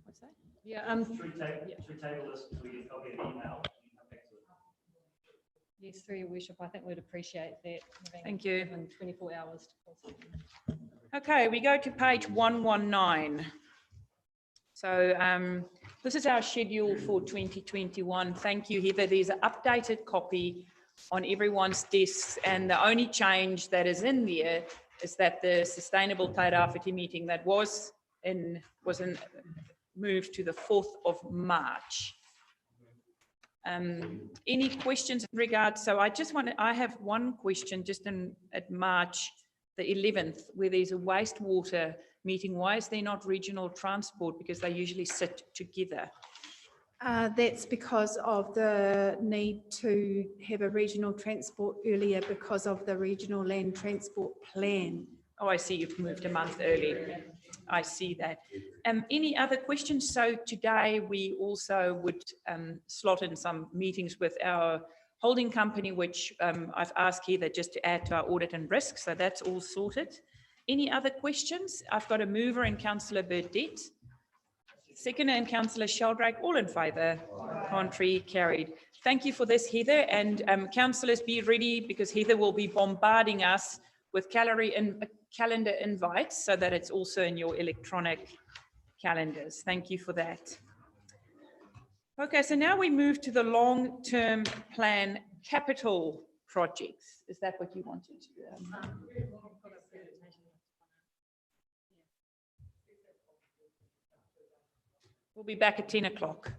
What's that? Yeah, Should we table this until we get a copy of the email? yes, through your worship, I think we'd appreciate that. Thank you. Given 24 hours to pull something. Okay, we go to page 119. So this is our schedule for 2021. Thank you, Heather. There's an updated copy on everyone's desks, and the only change that is in there is that the Sustainable Te Rāwhiti meeting that was moved to the 4th of March. Any questions in regards? So I have one question just at March the 11th, where there's a wastewater meeting. Why is there not regional transport? Because they usually sit together. That's because of the need to have a regional transport earlier because of the regional land transport plan. Oh, I see, you've moved a month early. I see that. Any other questions? So today we also would slot in some meetings with our holding company, which I've asked Heather just to add to our audit and risk. So that's all sorted. Any other questions? I've got a mover in Councillor Burdett. Seconder and Councillor Sheldrake, all in favour. Contrary, carried. Thank you for this, Heather. And councillors, be ready because Heather will be bombarding us with calendar invites so that it's also in your electronic calendars. Thank you for that. Okay, so now we move to the long-term plan capital projects. Is that what you wanted to do? We'll be back at 10 o'clock.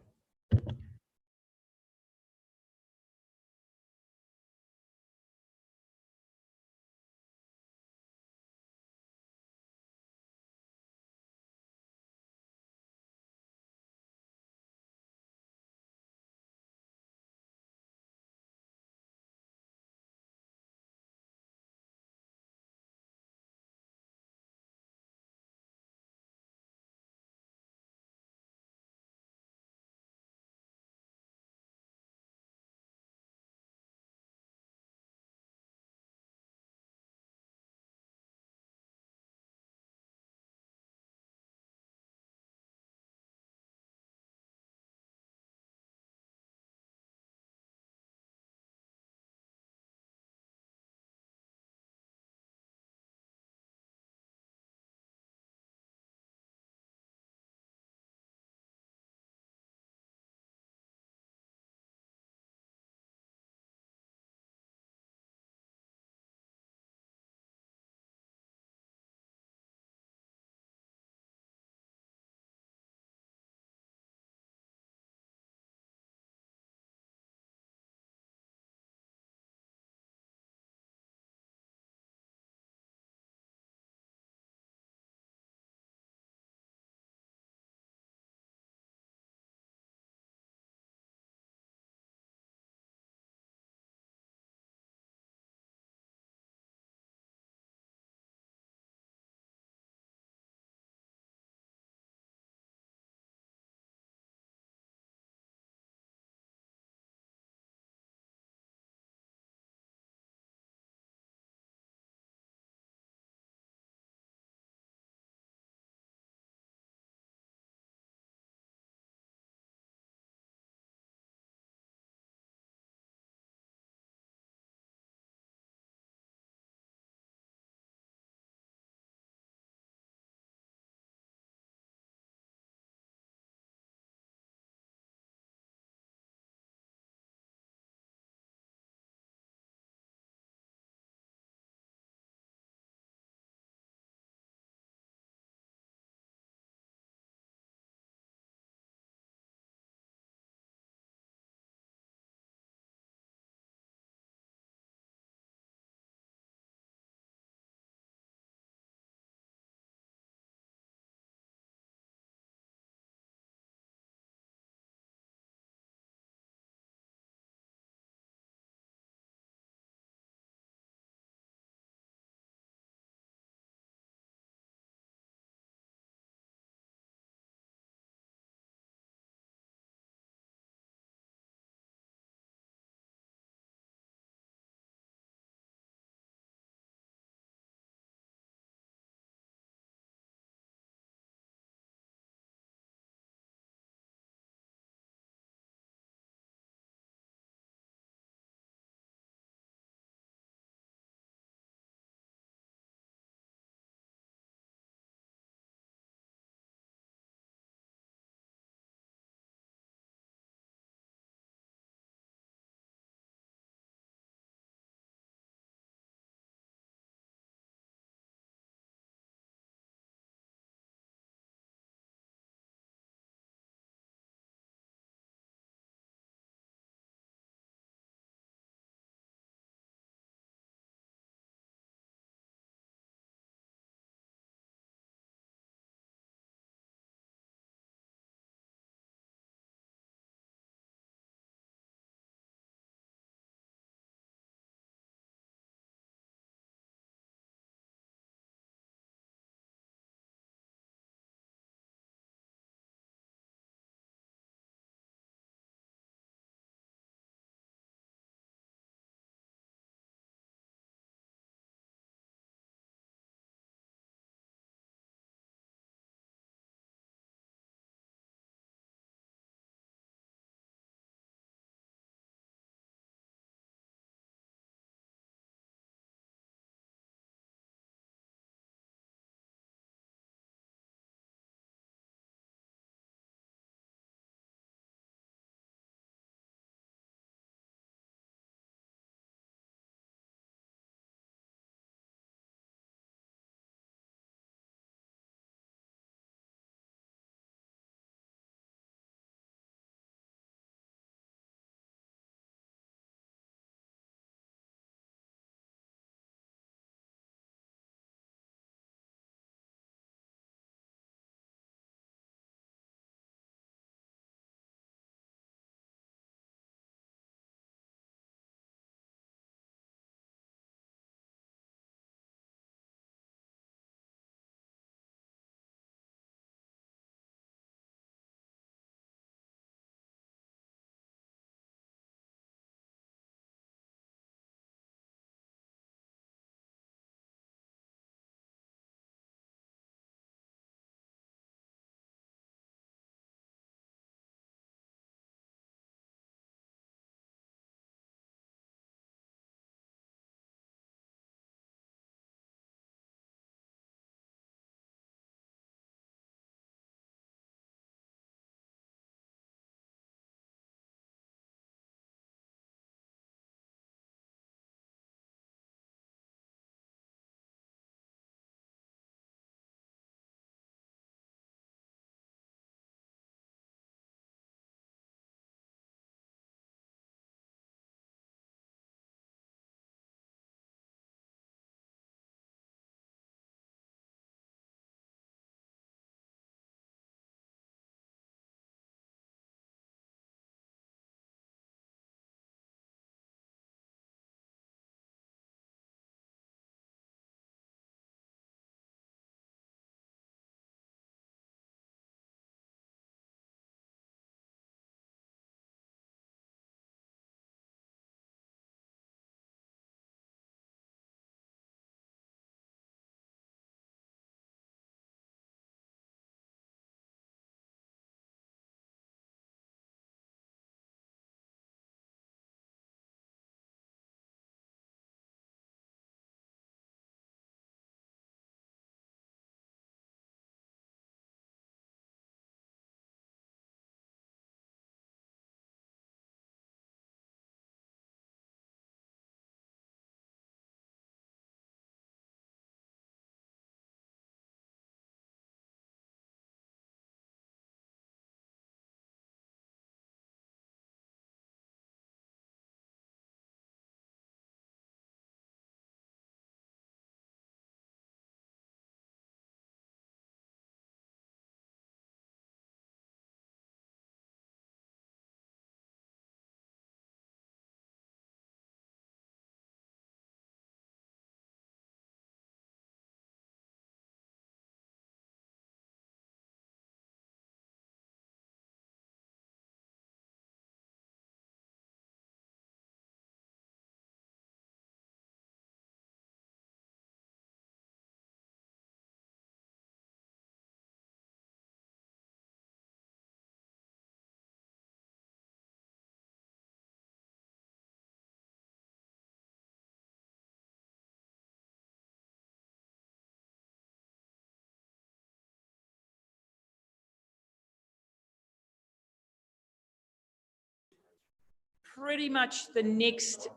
pretty much the next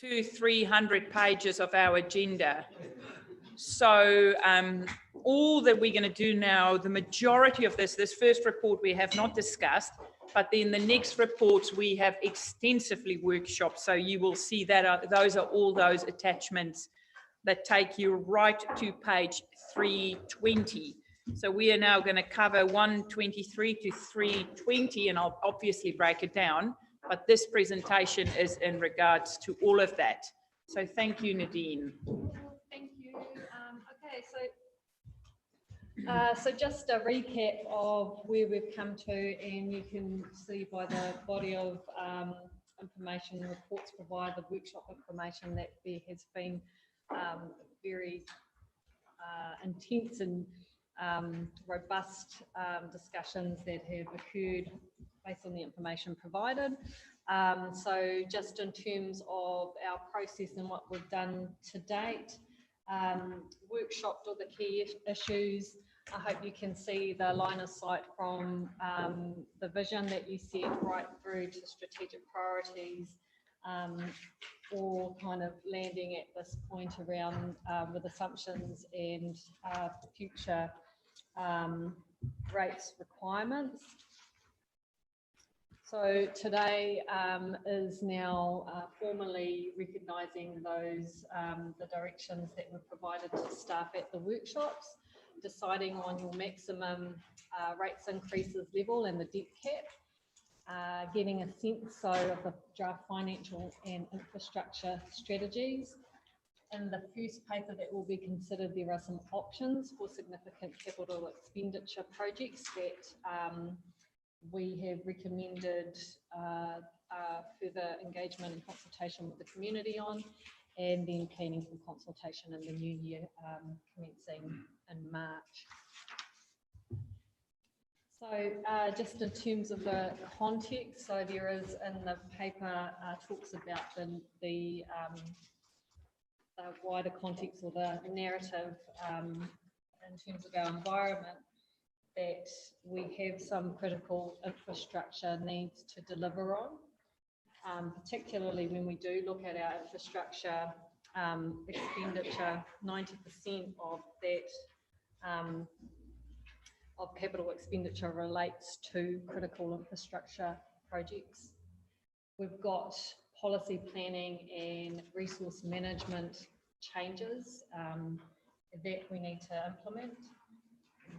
200-300 pages of our agenda. So all that we're going to do now, the majority of this first report we have not discussed, but then the next reports we have extensively workshopped. So you will see that those are all those attachments that take you right to page 320. So we are now going to cover 123 to 320, and I'll obviously break it down, but this presentation is in regards to all of that. So thank you, Nadine. Thank you. Okay, so just a recap of where we've come to, and you can see by the body of information, reports provided, the workshop information, that there has been very intense and robust discussions that have occurred based on the information provided. So just in terms of our process and what we've done to date, workshopped all the key issues. I hope you can see the line of sight from the vision that you set right through to strategic priorities, or kind of landing at this point around with assumptions and future rates requirements. So today is now formally recognising those the directions that were provided to staff at the workshops, deciding on your maximum rates increases level and the debt cap, getting a sense of the draft financial and infrastructure strategies. In the first paper that will be considered, there are some options for significant capital expenditure projects that we have recommended further engagement and consultation with the community on, and then planning for consultation in the new year, commencing in March. So just in terms of the context, so there is in the paper talks about the wider context or the narrative in terms of our environment, that we have some critical infrastructure needs to deliver on, particularly when we do look at our infrastructure expenditure. 90% of that of capital expenditure relates to critical infrastructure projects. We've got policy planning and resource management changes that we need to implement.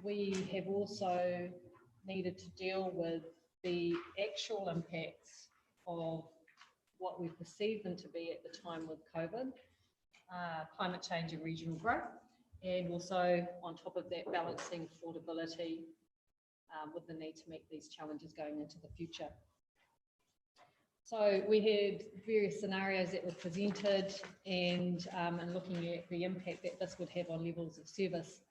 We have also needed to deal with the actual impacts of what we perceive them to be at the time with COVID, climate change and regional growth, and also on top of that balancing affordability with the need to meet these challenges going into the future. So we had various scenarios that were presented, and looking at the impact that this would have on levels of service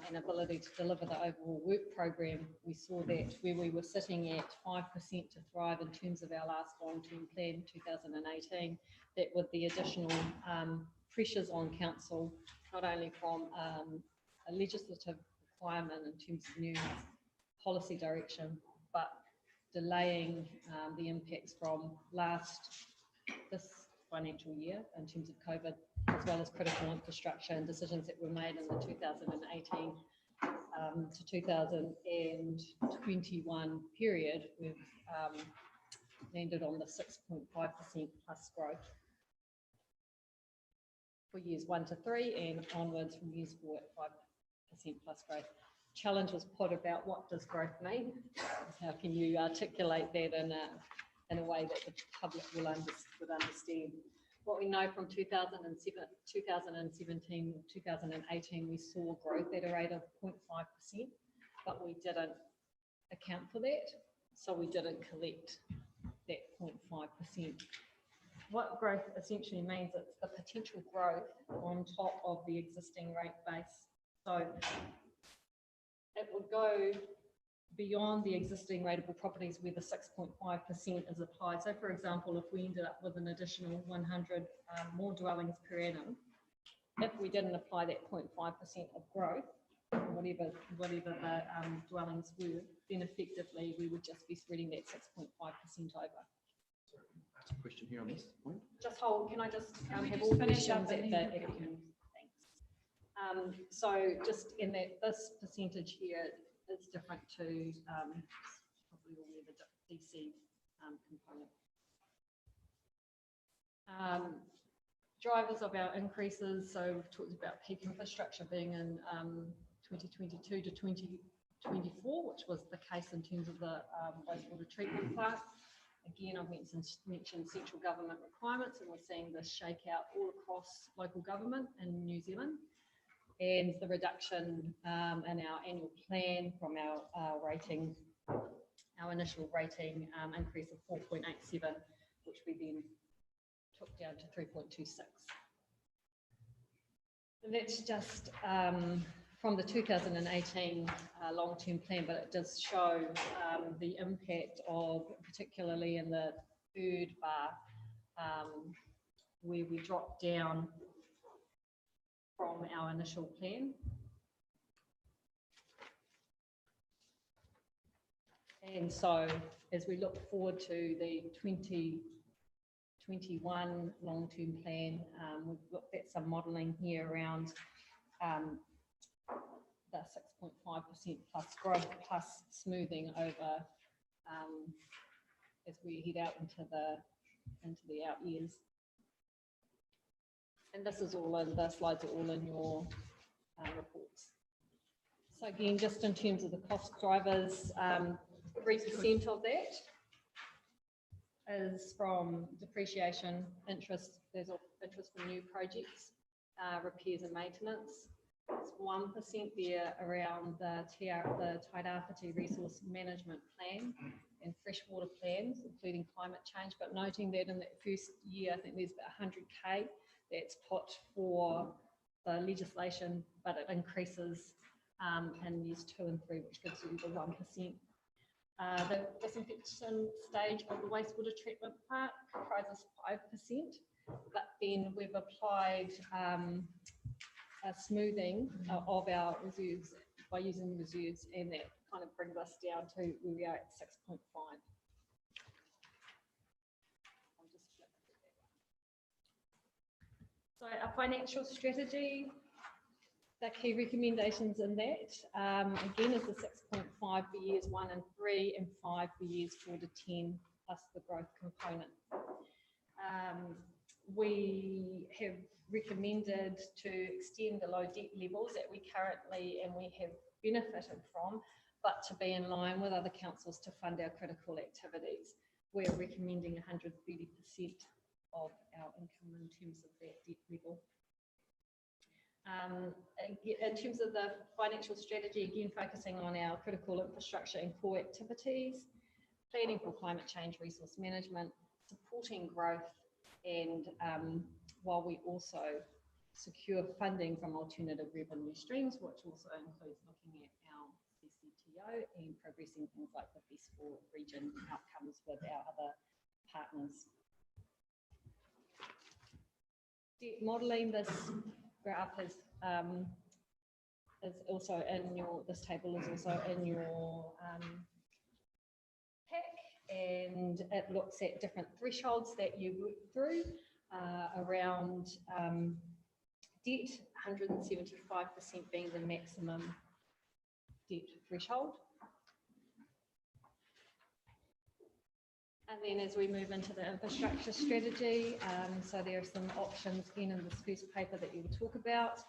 and ability to deliver the overall work program, we saw that where we were sitting at 5% to thrive in terms of our last long-term plan, 2018, that with the additional pressures on council, not only from a legislative requirement in terms of new policy direction, but delaying the impacts from this financial year in terms of COVID, as well as critical infrastructure and decisions that were made in the 2018 to 2021 period. We've landed on the 6.5% plus growth for years 1 to 3 and onwards from years 4 at 5% plus growth. Challenge was put about what does growth mean? How can you articulate that in a way that the public would understand? What we know from 2017, 2018, we saw growth at a rate of 0.5%, but we didn't account for that, so we didn't collect that 0.5%. What growth essentially means, it's the potential growth on top of the existing rate base. So it would go beyond the existing rateable properties where the 6.5% is applied. So for example, if we ended up with an additional 100 more dwellings per annum, if we didn't apply that 0.5% of growth, whatever the dwellings were, then effectively we would just be spreading that 6.5% over. Question here on this point. Just hold, can I just Can we have just all finish up questions and at then- the thanks. So just in that, this percentage here is different to probably all the other DC component. Drivers of our increases, so we've talked about peak infrastructure being in 2022 to 2024, which was the case in terms of the wastewater treatment plant. Again, I've mentioned central government requirements, and we're seeing this shake out all across local government in New Zealand. And the reduction in our annual plan from our rating, our initial rating increase of 4.87, which we then took down to 3.26. And that's just from the 2018 long-term plan, but it does show the impact of, particularly in the third bar, where we dropped down from our initial plan. And so as we look forward to the 2021 long-term plan, we've looked at some modelling here around the 6.5% plus growth plus smoothing over as we head out into the out years. And this is all in, the slides are all in your reports. So again, just in terms of the cost drivers, 3% of that is from depreciation, interest, there's interest for new projects, repairs and maintenance. It's 1% there around the Tairāwhiti Resource Management Plan and freshwater plans, including climate change, but noting that in that first year, I think there's about 100K that's put for the legislation, but it increases in years 2 and 3, which gives you the 1%. The disinfection stage of the wastewater treatment plant comprises 5%, but then we've applied a smoothing of our reserves by using reserves, and that kind of brings us down to where we are at 6.5. So our financial strategy, the key recommendations in that, again, is the 6.5 for years 1 and 3 and 5 for years 4 to 10, plus the growth component. We have recommended to extend the low debt levels that we currently and we have benefited from, but to be in line with other councils to fund our critical activities. We're recommending 130% of our income in terms of that debt level. In terms of the financial strategy, again, focusing on our critical infrastructure and core activities, planning for climate change, resource management, supporting growth, and while we also secure funding from alternative revenue streams, which also includes looking at our CCTO and progressing things like the Best for Region outcomes with our other partners. Debt modelling, this graph is also in your, this table is also in your pack, and it looks at different thresholds that you work through around debt, 175% being the maximum debt threshold. And then as we move into the infrastructure strategy, so there are some options again in this first paper that you will talk about.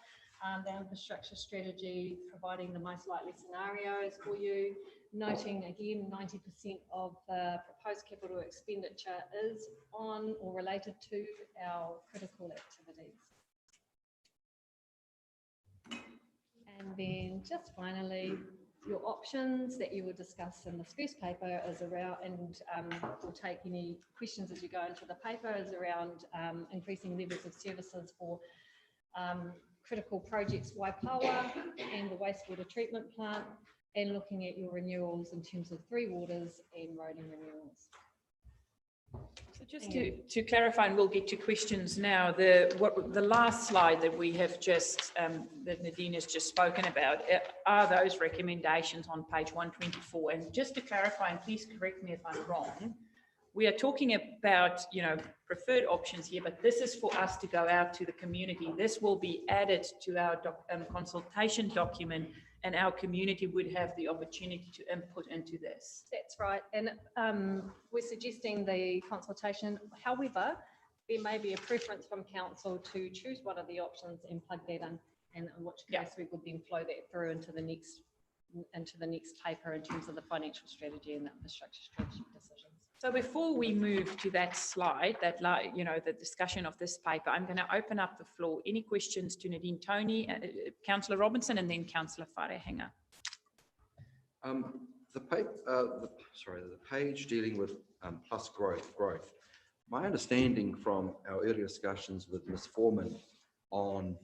The infrastructure strategy, providing the most likely scenarios for you, noting again 90% of the proposed capital expenditure is on or related to our critical activities. And then just finally, your options that you will discuss in this first paper is around, and we'll take any questions as you go into the paper, is around increasing levels of services for critical projects, Waipawa and the wastewater treatment plant, and looking at your renewals in terms of 3 waters and roading renewals. So just to clarify, and we'll get to questions now, the last slide that we have just, that Nadine has just spoken about, are those recommendations on page 124. And just to clarify, and please correct me if I'm wrong, we are talking about, preferred options here, but this is for us to go out to the community. This will be added to our consultation document, and our community would have the opportunity to input into this. That's right. And we're suggesting the consultation. However, there may be a preference from council to choose one of the options and plug that in, and in which case we would then flow that through into the next paper in terms of the financial strategy and the infrastructure strategy decisions. So before we move to that slide, the discussion of this paper, I'm going to open up the floor. Any questions to Nadine Tony, Councillor Robinson, and then Councillor Wharehenga. The page dealing with plus growth. My understanding from our earlier discussions with Ms. Foreman on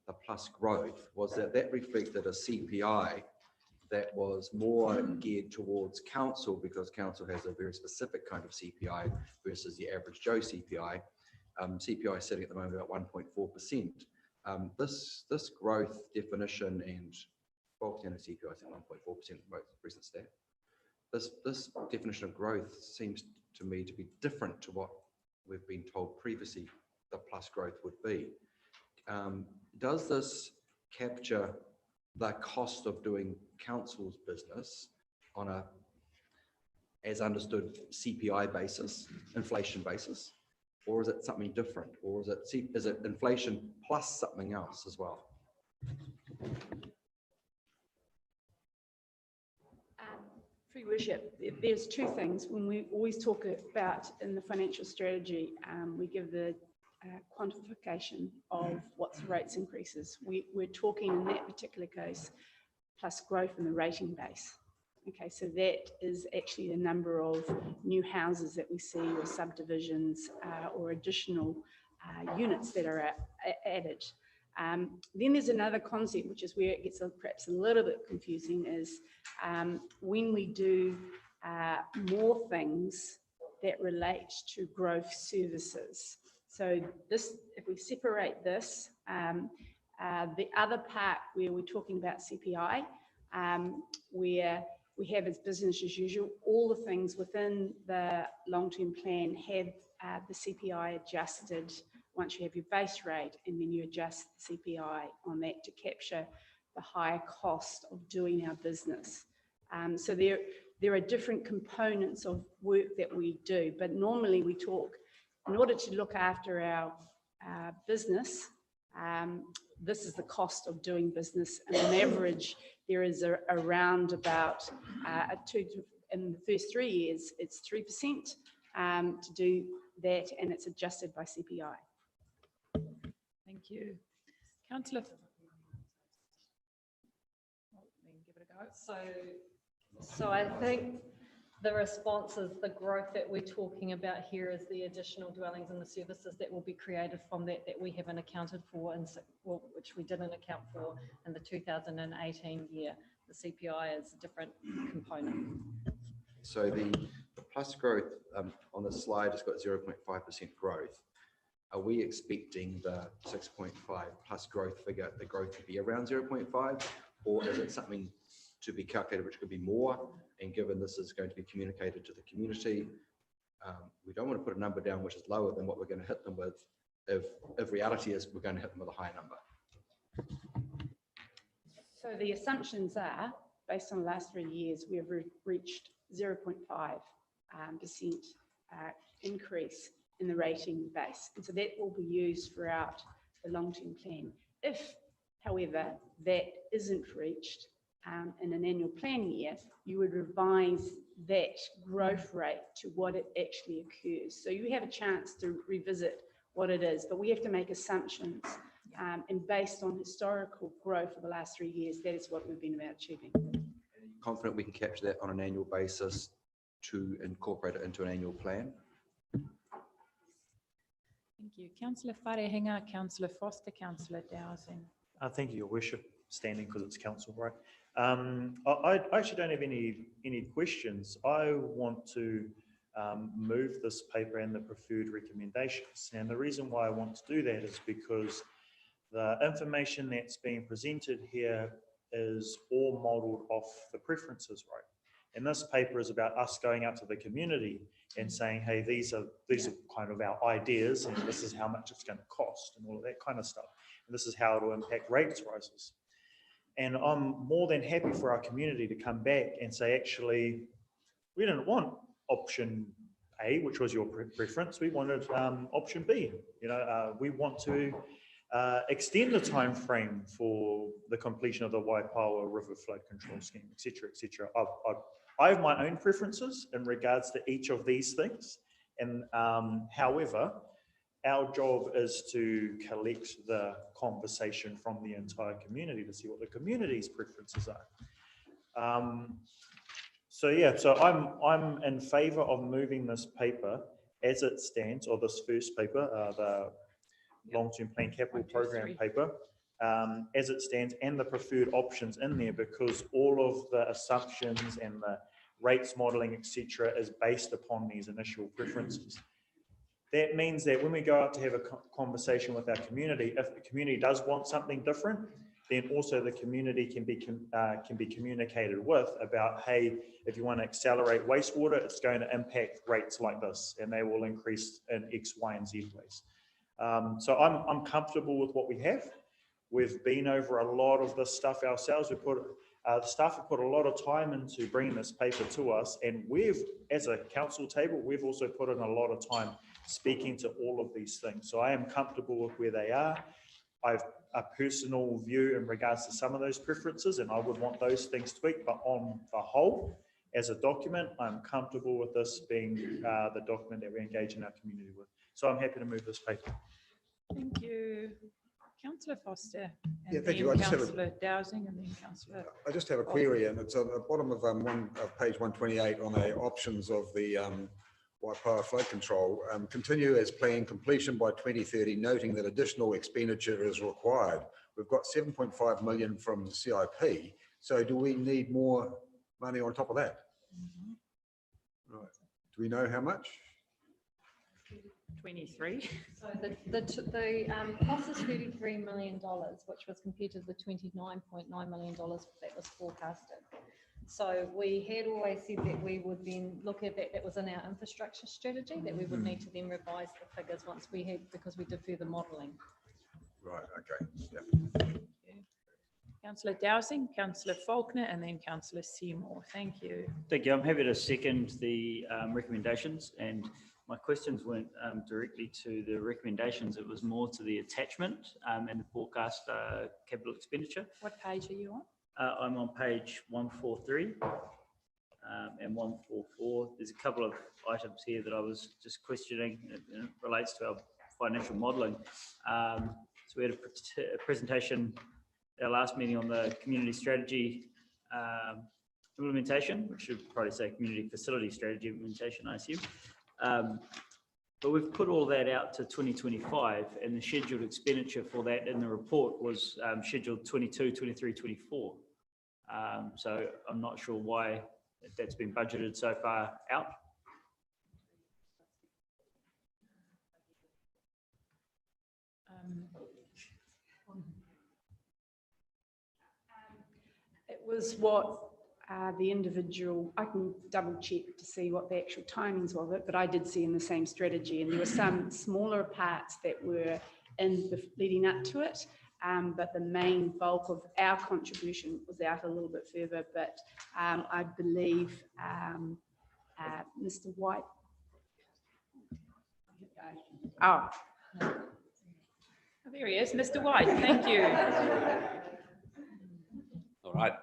the plus growth was that reflected a CPI that was more geared towards council, because council has a very specific kind of CPI versus the average Joe CPI. CPI is sitting at the moment about 1.4%. This growth definition and 12% of CPI, I think 1.4% most recent stat. This definition of growth seems to me to be different to what we've been told previously the plus growth would be. Does this capture the cost of doing council's business on a, as understood, CPI basis, inflation basis, or is it something different, or is it inflation plus something else as well? Free Worship, there's two things. When we always talk about in the financial strategy, we give the quantification of what's rates increases. We're talking in that particular case plus growth in the rating base. Okay, so that is actually the number of new houses that we see, or subdivisions, or additional units that are added. Then there's another concept, which is where it gets perhaps a little bit confusing, is when we do more things that relate to growth services. So this, if we separate this, the other part where we're talking about CPI, where we have as business as usual, all the things within the long-term plan have the CPI adjusted once you have your base rate, and then you adjust the CPI on that to capture the higher cost of doing our business. So there are different components of work that we do, but normally we talk, in order to look after our business, this is the cost of doing business. And on average, there is around about in the first 3 years, it's 3% to do that, and it's adjusted by CPI. Thank you. Councillor. Give it a go. So I think the response is the growth that we're talking about here is the additional dwellings and the services that will be created from that we haven't accounted for, which we didn't account for in the 2018 year. The CPI is a different component. So the plus growth on the slide has got 0.5% growth. Are we expecting the 6.5 plus growth figure, the growth to be around 0.5, or is it something to be calculated which could be more? And given this is going to be communicated to the community, we don't want to put a number down which is lower than what we're going to hit them with, if reality is we're going to hit them with a higher number. So the assumptions are, based on the last 3 years, we have reached 0.5% increase in the rating base. And so that will be used throughout the long-term plan. If, however, that isn't reached in an annual plan year, you would revise that growth rate to what it actually occurs. So you have a chance to revisit what it is, but we have to make assumptions. And based on historical growth for the last 3 years, that is what we've been about achieving. Confident we can capture that on an annual basis to incorporate it into an annual plan? Thank you. Councillor Wharehenga, Councillor Foster, Councillor Dowsing. Thank you, Your Worship, standing because it's council, right? I actually don't have any questions. I want to move this paper and the preferred recommendations. And the reason why I want to do that is because the information that's being presented here is all modelled off the preferences, right? And this paper is about us going out to the community and saying, hey, these are kind of our ideas, and this is how much it's going to cost and all of that kind of stuff. And this is how it will impact rates rises. And I'm more than happy for our community to come back and say, actually, we didn't want option A, which was your preference. We wanted option B. You know, we want to extend the time frame for the completion of the Waipawa River Flood Control Scheme, et cetera, et cetera. I have my own preferences in regards to each of these things. And however, our job is to collect the conversation from the entire community to see what the community's preferences are. So yeah, so I'm in favour of moving this paper as it stands, or this first paper, the long-term plan capital program paper, as it stands, and the preferred options in there, because all of the assumptions and the rates modelling, etc., is based upon these initial preferences. That means that when we go out to have a conversation with our community, if the community does want something different, then also the community can be communicated with about, hey, if you want to accelerate wastewater, it's going to impact rates like this, and they will increase in X, Y, and Z ways. So I'm comfortable with what we have. We've been over a lot of this stuff ourselves. The staff have put a lot of time into bringing this paper to us, and we've, as a council table, we've also put in a lot of time speaking to all of these things. So I am comfortable with where they are. I've a personal view in regards to some of those preferences, and I would want those things tweaked, but on the whole, as a document, I'm comfortable with this being the document that we engage in our community with. So I'm happy to move this paper. Thank you. Councillor Foster. Yeah, thank you. I just have Councillor Dowsing, and then Councillor. I just have a query, and it's on the bottom of page 128 on the options of the Waipawa flood control. Continue as planned, completion by 2030, noting that additional expenditure is required. We've got 7.5 million from the CIP. So do we need more money on top of that? Right. Do we know how much? 23. So the cost is $33 million, which was compared to the $29.9 million that was forecasted. So we had always said that we would then look at that. That was in our infrastructure strategy, that we would need to then revise the figures once we had, because we did further modelling. Right. Okay. Yeah. Councillor Dowsing, Councillor Faulkner, and then Councillor Seymour. Thank you. Thank you. I'm happy to second the recommendations, and my questions weren't directly to the recommendations. It was more to the attachment and the forecast capital expenditure. What page are you on? I'm on page 143 and 144. There's a couple of items here that I was just questioning. It relates to our financial modelling. So we had a presentation at our last meeting on the community strategy implementation, which should probably say community facility strategy implementation, I assume. But we've put all that out to 2025, and the scheduled expenditure for that in the report was scheduled 22, 23, 24. So I'm not sure why that's been budgeted so far out. It was what the individual, I can double check to see what the actual timings of it, but I did see in the same strategy, and there were some smaller parts that were in the leading up to it, but the main bulk of our contribution was out a little bit further. But I believe Mr. White. Oh. There he is, Mr. White. Thank you. All right.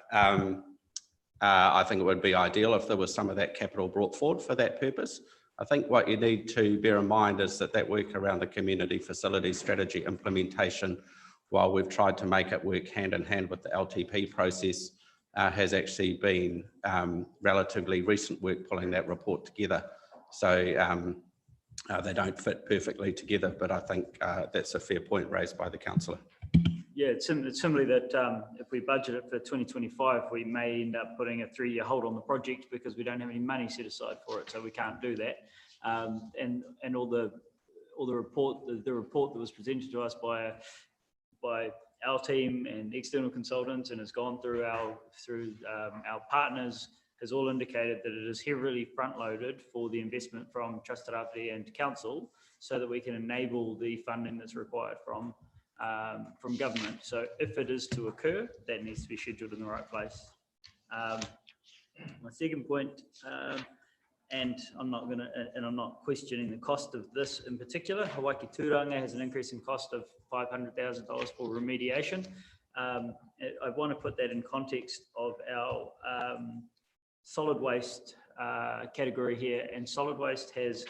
I think it would be ideal if there was some of that capital brought forward for that purpose. I think what you need to bear in mind is that that work around the community facility strategy implementation, while we've tried to make it work hand in hand with the LTP process, has actually been relatively recent work pulling that report together. So they don't fit perfectly together, but I think that's a fair point raised by the councillor. yeah, it's similarly that if we budget it for 2025, we may end up putting a 3-year hold on the project because we don't have any money set aside for it, so we can't do that. And all the report that was presented to us by our team and external consultants and has gone through our partners has all indicated that it is heavily front-loaded for the investment from Trust Rawhiti and Council, so that we can enable the funding that's required from government. So if it is to occur, that needs to be scheduled in the right place. My second point, and I'm not questioning the cost of this in particular. Hawaii Tūranga has an increase in cost of $500,000 for remediation. I want to put that in context of our solid waste category here, and solid waste has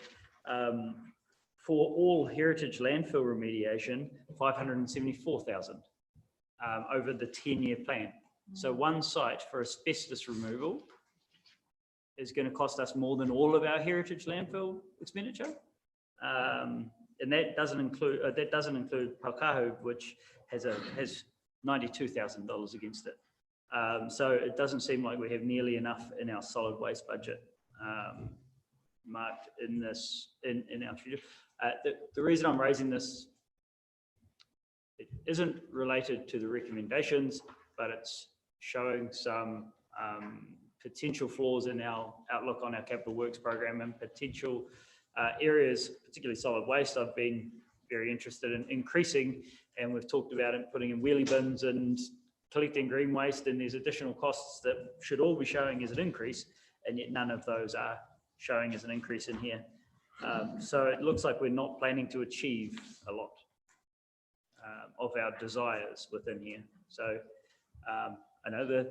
for all heritage landfill remediation, 574,000 over the 10-year plan. So one site for asbestos removal is going to cost us more than all of our heritage landfill expenditure, and that doesn't include Paukahu, which has $92,000 against it. So it doesn't seem like we have nearly enough in our solid waste budget marked in our future. The reason I'm raising this, it isn't related to the recommendations, but it's showing some potential flaws in our outlook on our capital works program and potential areas, particularly solid waste. I've been very interested in increasing, and we've talked about it, putting in wheelie bins and collecting green waste, and there's additional costs that should all be showing as an increase, and yet none of those are showing as an increase in here. So it looks like we're not planning to achieve a lot of our desires within here. So I know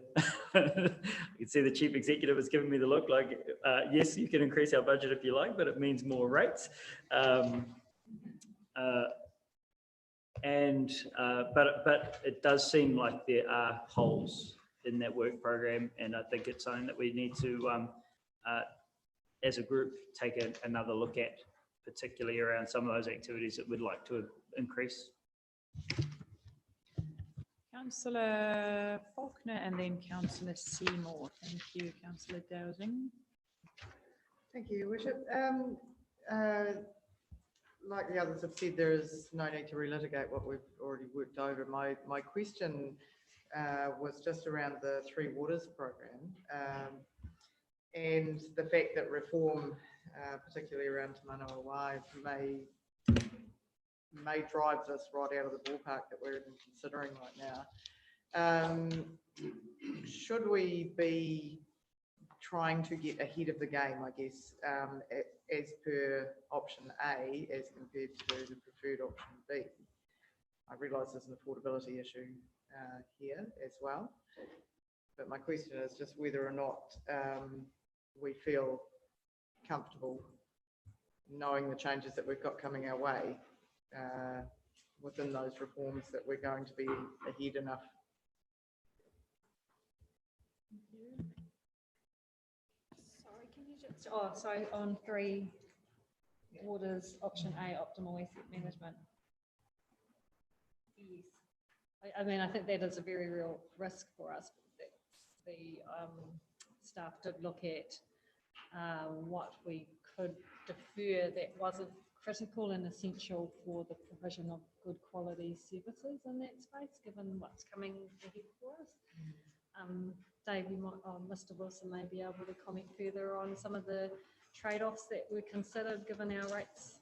you can see the chief executive has given me the look like, yes, you can increase our budget if you like, but it means more rates. But it does seem like there are holes in that work program, and I think it's something that we need to, as a group, take another look at, particularly around some of those activities that we'd like to increase. Councillor Faulkner and then Councillor Seymour. Thank you, Councillor Dowsing. Thank you, Your Worship. Like the others have said, there is no need to relitigate what we've already worked over. My question was just around the Three Waters program and the fact that reform, particularly around Te Manawa Wai, may drive this right out of the ballpark that we're even considering right now. Should we be trying to get ahead of the game, I guess, as per option A as compared to the preferred option B? I realise there's an affordability issue here as well, but my question is just whether or not we feel comfortable knowing the changes that we've got coming our way within those reforms, that we're going to be ahead enough. Sorry, can you just, sorry, on Three Waters, option A, optimal asset management. Yes. I mean, I think that is a very real risk for us. The staff did look at what we could defer that wasn't critical and essential for the provision of good quality services in that space, given what's coming ahead for us. Dave, you might, Mr. Wilson may be able to comment further on some of the trade-offs that were considered given our rates.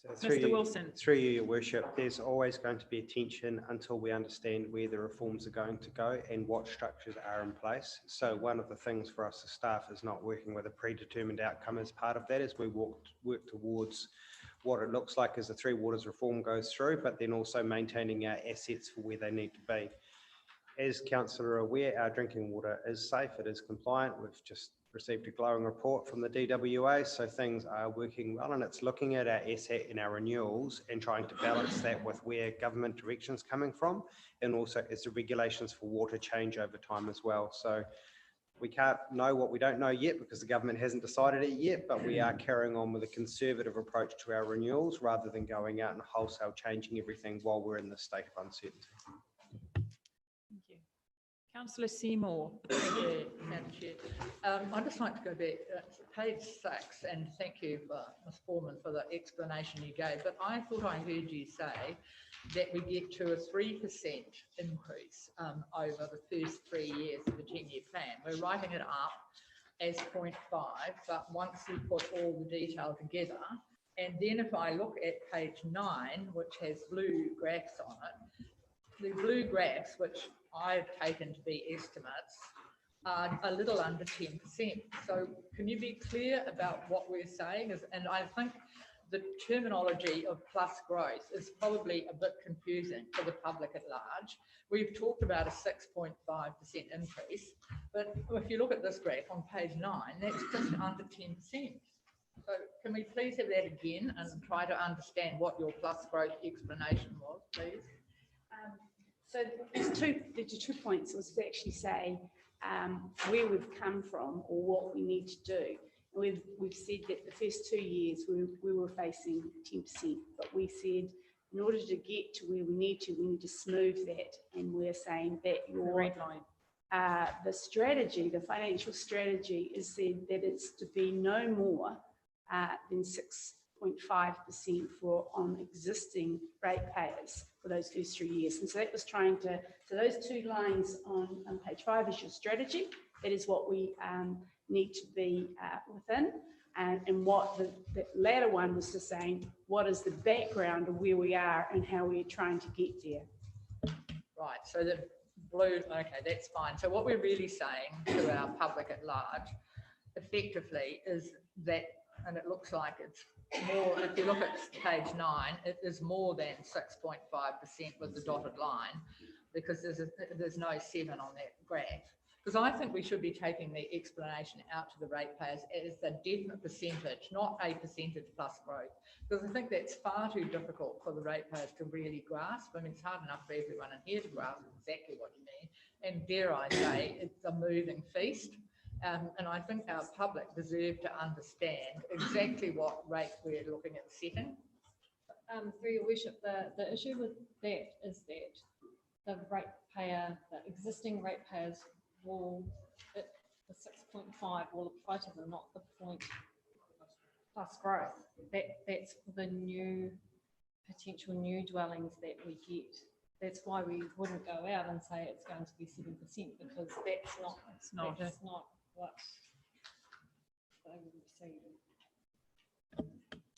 So Mr. Wilson. Through you, Your Worship, there's always going to be a tension until we understand where the reforms are going to go and what structures are in place. So one of the things for us as staff is not working with a predetermined outcome as part of that, as we work towards what it looks like as the Three Waters reform goes through, but then also maintaining our assets for where they need to be. As Councillor are aware, our drinking water is safe, it is compliant. We've just received a glowing report from the DWA, so things are working well, and it's looking at our asset and our renewals and trying to balance that with where government direction's coming from, and also as the regulations for water change over time as well. So We can't know what we don't know yet because the government hasn't decided it yet, but we are carrying on with a conservative approach to our renewals rather than going out and wholesale changing everything while we're in this state of uncertainty. Thank you. Councillor Seymour. Thank you, Madam Chair. I'd just like to go back to page 6, and thank you for Ms. Foreman for the explanation you gave. But I thought I heard you say that we get to a 3% increase over the first 3 years of the 10-year plan. We're writing it up as 0.5, but once we put all the detail together, and then if I look at page 9, which has blue graphs on it, the blue graphs, which I've taken to be estimates, are a little under 10%. So can you be clear about what we're saying? And I think the terminology of plus growth is probably a bit confusing for the public at large. We've talked about a 6.5% increase, but if you look at this graph on page 9, that's just under 10%. So can we please have that again and try to understand what your plus growth explanation was, please? So there's two points. It was to actually say where we've come from or what we need to do. We've said that the first 2 years we were facing 10%, but we said in order to get to where we need to smooth that. And we're saying that the strategy, the financial strategy, is said that it's to be no more than 6.5% on existing ratepayers for those first 3 years. And so that was trying to, so those two lines on page 5 is your strategy. That is what we need to be within. And what the latter one was just saying, what is the background of where we are and how we're trying to get there. Right, so the blue, okay, that's fine. So what we're really saying to our public at large, effectively, is that, and it looks like it's more, if you look at page 9, it is more than 6.5% with the dotted line, because there's no 7 on that graph. Because I think we should be taking the explanation out to the ratepayers as a definite percentage, not a percentage plus growth. Because I think that's far too difficult for the ratepayers to really grasp. I mean, it's hard enough for everyone in here to grasp exactly what you mean. And dare I say, it's a moving feast. And I think our public deserve to understand exactly what rate we're looking at setting. Through your worship, the issue with that is that the ratepayer, the existing ratepayers will, the 6.5 will apply to them, not the point plus growth. That's for the new, potential new dwellings that we get. That's why we wouldn't go out and say it's going to be 7%, because that's not what they will receive.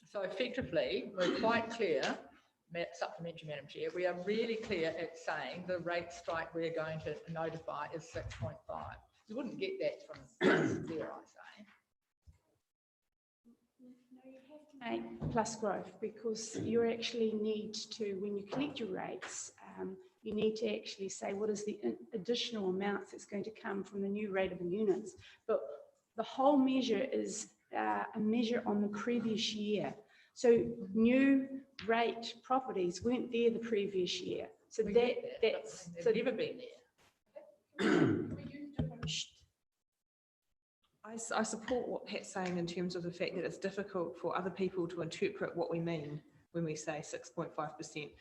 So effectively, we're quite clear, supplementary, Madam Chair, we are really clear at saying the rate strike we're going to notify is 6.5. You wouldn't get that from there, I say. No, you have to make plus growth, because you actually need to, when you collect your rates, you need to actually say what is the additional amounts that's going to come from the new rateable units. But the whole measure is a measure on the previous year. So new rate properties weren't there the previous year. So that's never been there. I support what Pat's saying in terms of the fact that it's difficult for other people to interpret what we mean when we say 6.5%.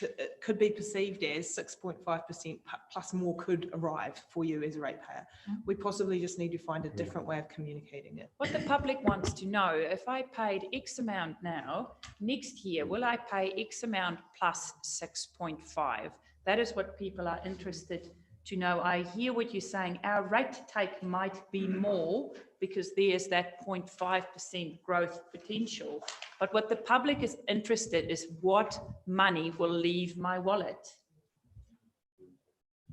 It could be perceived as 6.5% plus more could arrive for you as a ratepayer. We possibly just need to find a different way of communicating it. What the public wants to know, if I paid X amount now, next year, will I pay X amount plus 6.5? That is what people are interested to know. I hear what you're saying. Our rate take might be more because there's that 0.5% growth potential. But what the public is interested in is what money will leave my wallet.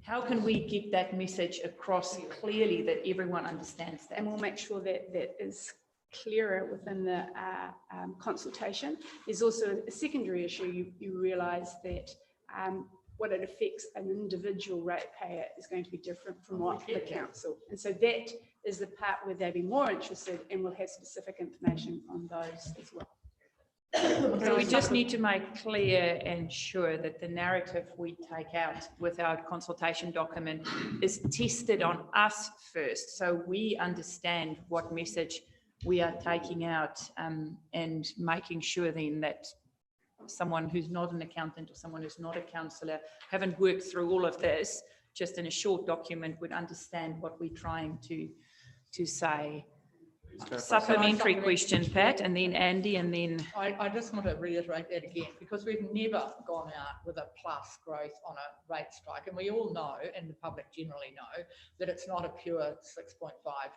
How can we get that message across clearly that everyone understands that? And we'll make sure that that is clearer within the consultation. There's also a secondary issue. You realise that what it affects an individual ratepayer is going to be different from what the council. And so that is the part where they'll be more interested, and we'll have specific information on those as well. So we just need to make clear and sure that the narrative we take out with our consultation document is tested on us first, so we understand what message we are taking out, and making sure then that someone who's not an accountant or someone who's not a counsellor, haven't worked through all of this, just in a short document would understand what we're trying to say. Supplementary question, Pat, and then Andy, and then... I just want to reiterate that again, because we've never gone out with a plus growth on a rate strike. And we all know, and the public generally know, that it's not a pure 6.5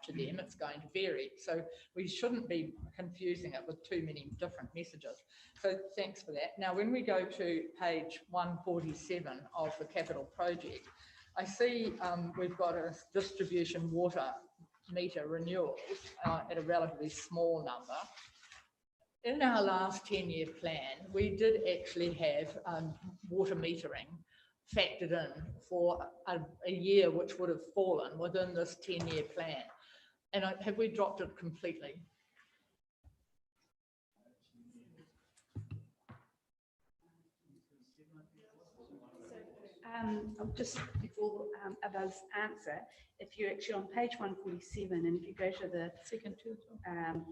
to them, it's going to vary. So we shouldn't be confusing it with too many different messages. So thanks for that. Now, when we go to page 147 of the capital project, I see we've got a distribution water meter renewals at a relatively small number. In our last 10-year plan, we did actually have water metering factored in for a year which would have fallen within this 10-year plan. And have we dropped it completely? Just before others answer, if you're actually on page 147, and if you go to the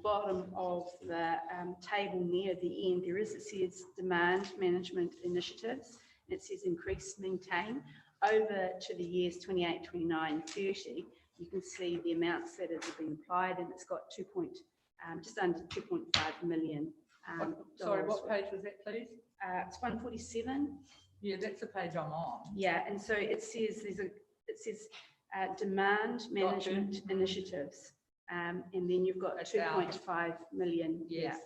bottom of the table near the end, it says demand management initiatives. It says increase, maintain. Over to the years 28, 29, 30, you can see the amounts that have been applied, and it's got just under 2.5 million. Sorry, what page was that, please? It's 147. Yeah, that's the page I'm on. Yeah, and so it says demand management initiatives, and then you've got 2.5 million. Yes.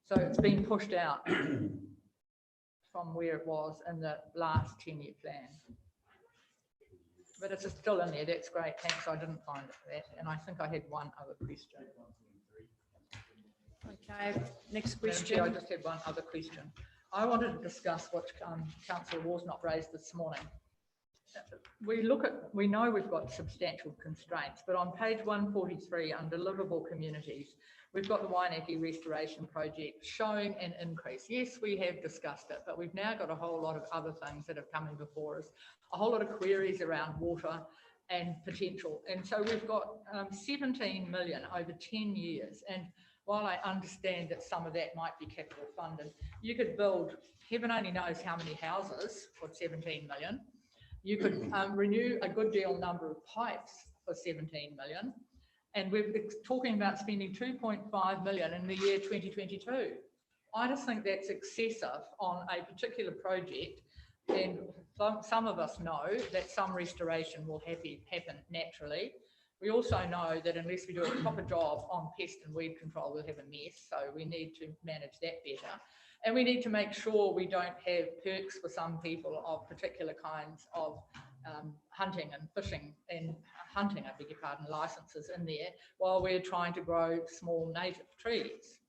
So it's been pushed out from where it was in the last 10-year plan. But it's still in there. That's great. Thanks. I didn't find it for that. And I think I had one other question. Okay, next question. I just had one other question. I wanted to discuss what Councillor Warsnop raised this morning. We know we've got substantial constraints, but on page 143 under livable communities, we've got the Waianae restoration project showing an increase. Yes, we have discussed it, but we've now got a whole lot of other things that are coming before us, a whole lot of queries around water and potential. And so we've got 17 million over 10 years. And while I understand that some of that might be capital funded, you could build, heaven only knows how many houses for 17 million. You could renew a good deal number of pipes for 17 million. And we're talking about spending 2.5 million in the year 2022. I just think that's excessive on a particular project. And some of us know that some restoration will happen naturally. We also know that unless we do a proper job on pest and weed control, we'll have a mess. So we need to manage that better. And we need to make sure we don't have perks for some people of particular kinds of hunting and fishing and hunting, I beg your pardon, licenses in there while we're trying to grow small native trees.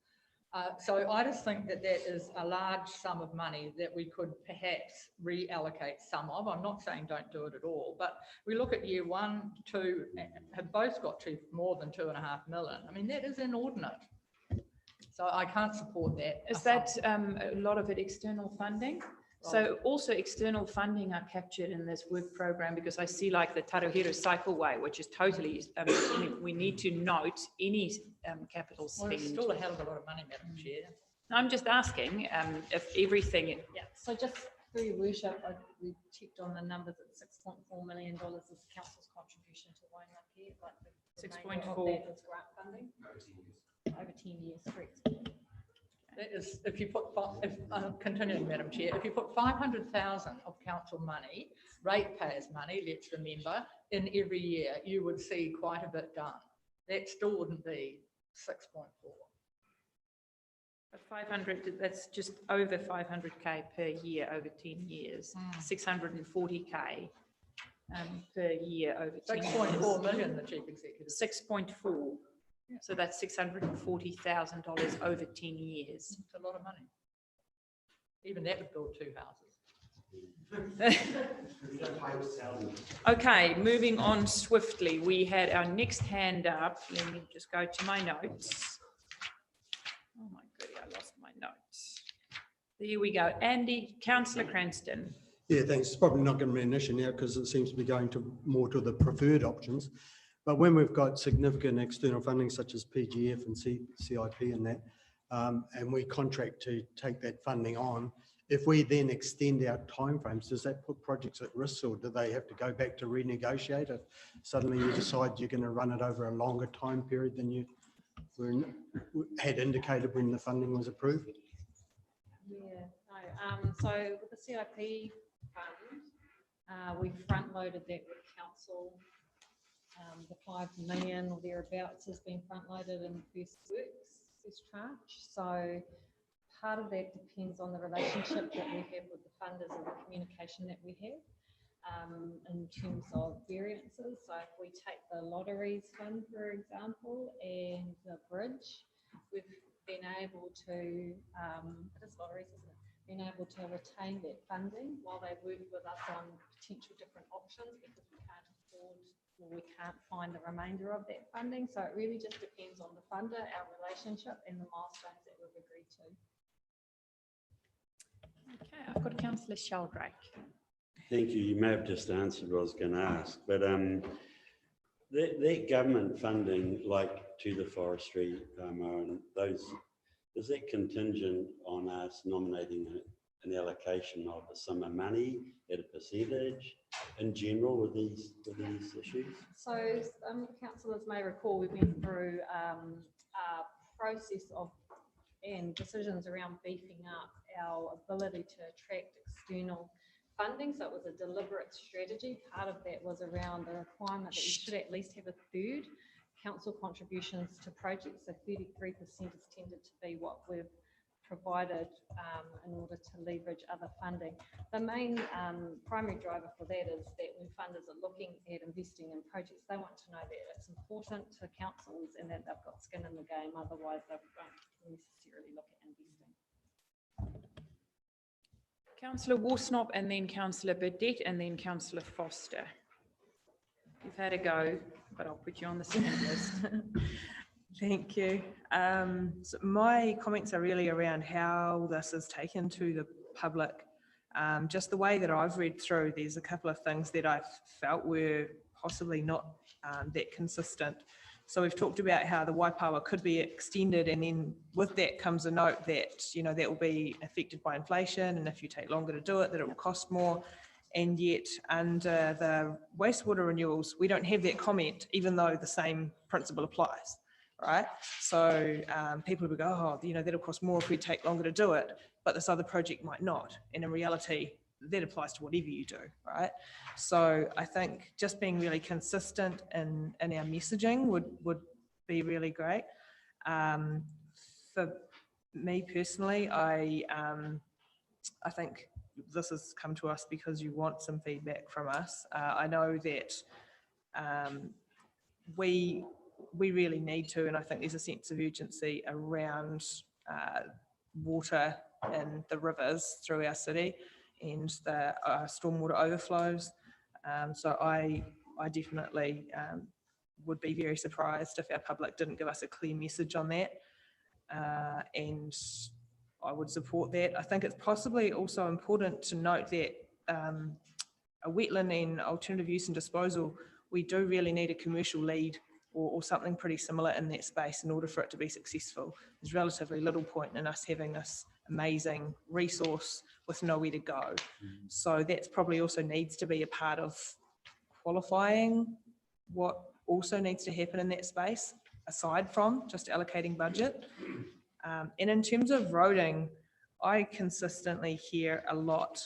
So I just think that that is a large sum of money that we could perhaps reallocate some of. I'm not saying don't do it at all, but we look at year 1, 2, have both got more than 2.5 million. I mean, that is inordinate. So I can't support that. Is that a lot of it external funding? So also external funding are captured in this work program, because I see like the Taruhero Cycleway, which is totally, we need to note any capital spend. Well, it's still a hell of a lot of money, Madam Chair. I'm just asking if everything... Yeah, so just through your worship, we checked on the numbers at $6.4 million is the council's contribution to Waianae. Like the 6.4 is grant funding over 10 years, correct? That is, if you put, continuing, Madam Chair, if you put 500,000 of council money, ratepayers' money, let's remember, in every year, you would see quite a bit done. That still wouldn't be 6.4. But 500, that's just over 500k per year over 10 years, 640k per year over 10 years. 6.4 million, the chief executive. 6.4. So that's $640,000 over 10 years. It's a lot of money. Even that would build 2 houses. Okay, moving on swiftly. We had our next hand up. Let me just go to my notes. Oh my goodness, I lost my notes. There we go. Andy, councillor Cranston. Yeah, thanks. It's probably not going to be an issue now because it seems to be going to more to the preferred options. But when we've got significant external funding such as PGF and CIP and that, and we contract to take that funding on, if we then extend our timeframes, does that put projects at risk, or do they have to go back to renegotiate if suddenly you decide you're going to run it over a longer time period than you had indicated when the funding was approved? Yeah, no, so with the CIP fund, we front loaded that with council. The 5 million or thereabouts has been front loaded in first tranche. So part of that depends on the relationship that we have with the funders and the communication that we have in terms of variances. So if we take the lotteries fund, for example, and the bridge, we've been able to, it is lotteries, isn't it? Been able to retain that funding while they work with us on potential different options because we can't afford or we can't find the remainder of that funding. So it really just depends on the funder, our relationship and the milestones that we've agreed to. Okay, I've got Councillor Sheldrake. Thank you. You may have just answered what I was going to ask, but that government funding, like to the forestry, and those, is that contingent on us nominating an allocation of a sum of money at a percentage in general with these issues? So councillors may recall we've been through a process of and decisions around beefing up our ability to attract external funding. So it was a deliberate strategy. Part of that was around the requirement that we should at least have a third council contributions to projects. So 33% has tended to be what we've provided in order to leverage other funding. The main primary driver for that is that when funders are looking at investing in projects, they want to know that it's important to councils and that they've got skin in the game, otherwise they won't necessarily look at investing. Councillor Worsnop and then Councillor Burdett and then Councillor Foster. You've had a go, but I'll put you on the second list. Thank you. So my comments are really around how this is taken to the public. Just the way that I've read through, there's a couple of things that I felt were possibly not that consistent. So we've talked about how the Waipawa could be extended, and then with that comes a note that, you know, that will be affected by inflation, and if you take longer to do it, that it will cost more. And yet under the wastewater renewals, we don't have that comment, even though the same principle applies. Right, so people would go, oh, you know, that'll cost more if we take longer to do it, but this other project might not. And in reality, that applies to whatever you do, right? So I think just being really consistent in our messaging would be really great. For me personally, I think this has come to us because you want some feedback from us. I know that we really need to, and I think there's a sense of urgency around water in the rivers through our city and the stormwater overflows. So I definitely would be very surprised if our public didn't give us a clear message on that. And I would support that. I think it's possibly also important to note that a wetland and alternative use and disposal, we do really need a commercial lead or something pretty similar in that space in order for it to be successful. There's relatively little point in us having this amazing resource with nowhere to go. So that's probably also needs to be a part of qualifying what also needs to happen in that space, aside from just allocating budget. And in terms of roading, I consistently hear a lot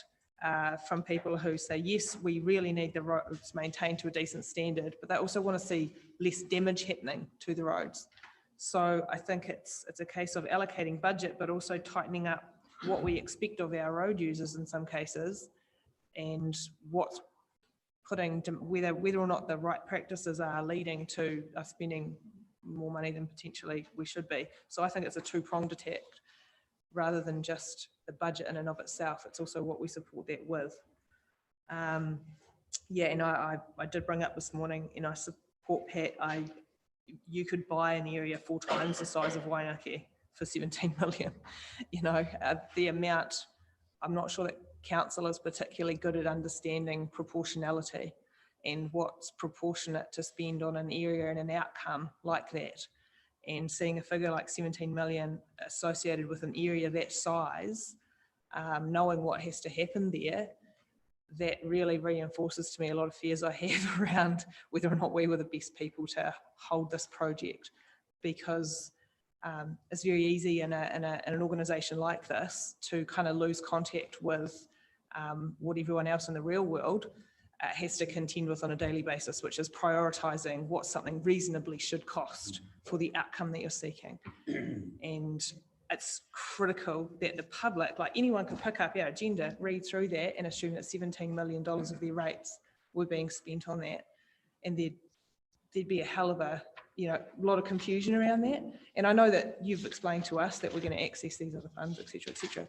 from people who say, yes, we really need the roads maintained to a decent standard, but they also want to see less damage happening to the roads. So I think it's a case of allocating budget, but also tightening up what we expect of our road users in some cases, and what's putting to whether or not the right practices are leading to us spending more money than potentially we should be. So I think it's a two-pronged attack. Rather than just the budget in and of itself, it's also what we support that with. Yeah, and I did bring up this morning, and I support Pat. You could buy an area 4 times the size of Waianae for 17 million. You know, the amount, I'm not sure that council is particularly good at understanding proportionality and what's proportionate to spend on an area and an outcome like that. And seeing a figure like 17 million associated with an area that size, knowing what has to happen there, that really reinforces to me a lot of fears I have around whether or not we were the best people to hold this project, because it's very easy in an organisation like this to kind of lose contact with what everyone else in the real world has to contend with on a daily basis, which is prioritising what something reasonably should cost for the outcome that you're seeking. And it's critical that the public, like anyone could pick up our agenda, read through that and assume that $17 million of their rates were being spent on that. And there'd be a hell of a, lot of confusion around that. And I know that you've explained to us that we're going to access these other funds, et cetera, et cetera.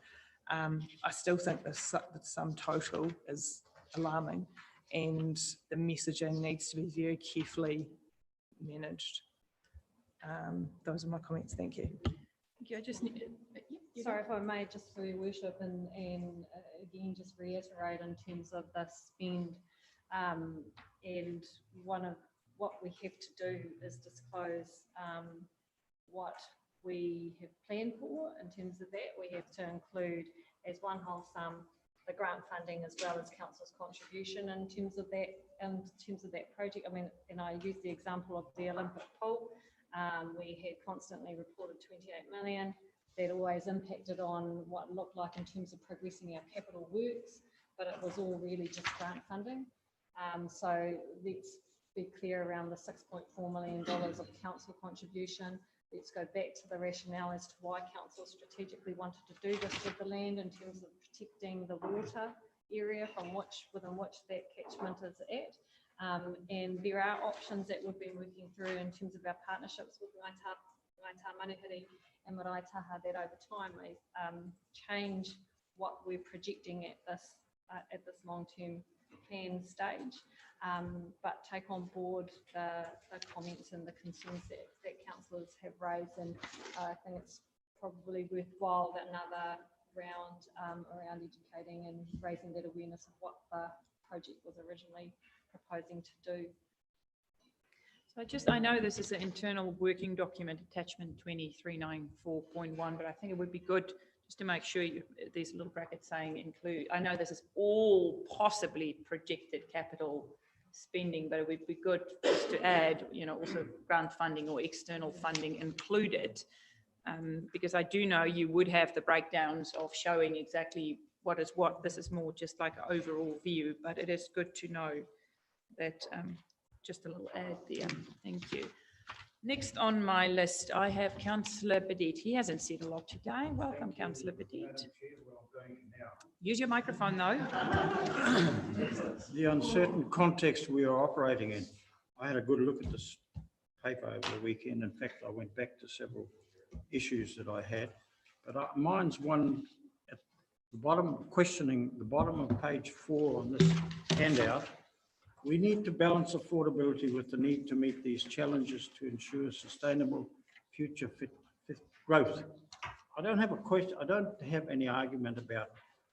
I still think the sum total is alarming, and the messaging needs to be very carefully managed. Those are my comments. Thank you. Thank you. I just need, sorry if I may, just for your worship, and again just reiterate in terms of the spend, and one of what we have to do is disclose what we have planned for in terms of that. We have to include as one whole sum the grant funding as well as council's contribution in terms of that project. I mean, and I use the example of the Olympic pool. We had constantly reported 28 million. That always impacted on what looked like in terms of progressing our capital works, but it was all really just grant funding. So let's be clear around the $6.4 million of council contribution. Let's go back to the rationale as to why council strategically wanted to do this with the land in terms of protecting the water area within which that catchment is at. And there are options that we've been working through in terms of our partnerships with Ngāi Manuhiri and Marae Taha, that over time may change what we're projecting at this long-term plan stage, but take on board the comments and the concerns that councillors have raised. And I think it's probably worthwhile that another round around educating and raising that awareness of what the project was originally proposing to do. So I know this is an internal working document, attachment 2394.1, but I think it would be good just to make sure there's a little bracket saying include. I know this is all possibly projected capital spending, but it would be good just to add, also grant funding or external funding included, because I do know you would have the breakdowns of showing exactly what is what. This is more just like an overall view, but it is good to know that. Just a little add there. Thank you. Next on my list, I have Councillor Bedit. He hasn't said a lot today. Welcome, Councillor Bedit. Use your microphone, though. The uncertain context we are operating in. I had a good look at this paper over the weekend. In fact, I went back to several issues that I had, but mine's one at the bottom, questioning the bottom of page 4 on this handout. We need to balance affordability with the need to meet these challenges to ensure sustainable future fit growth. I don't have a question. I don't have any argument about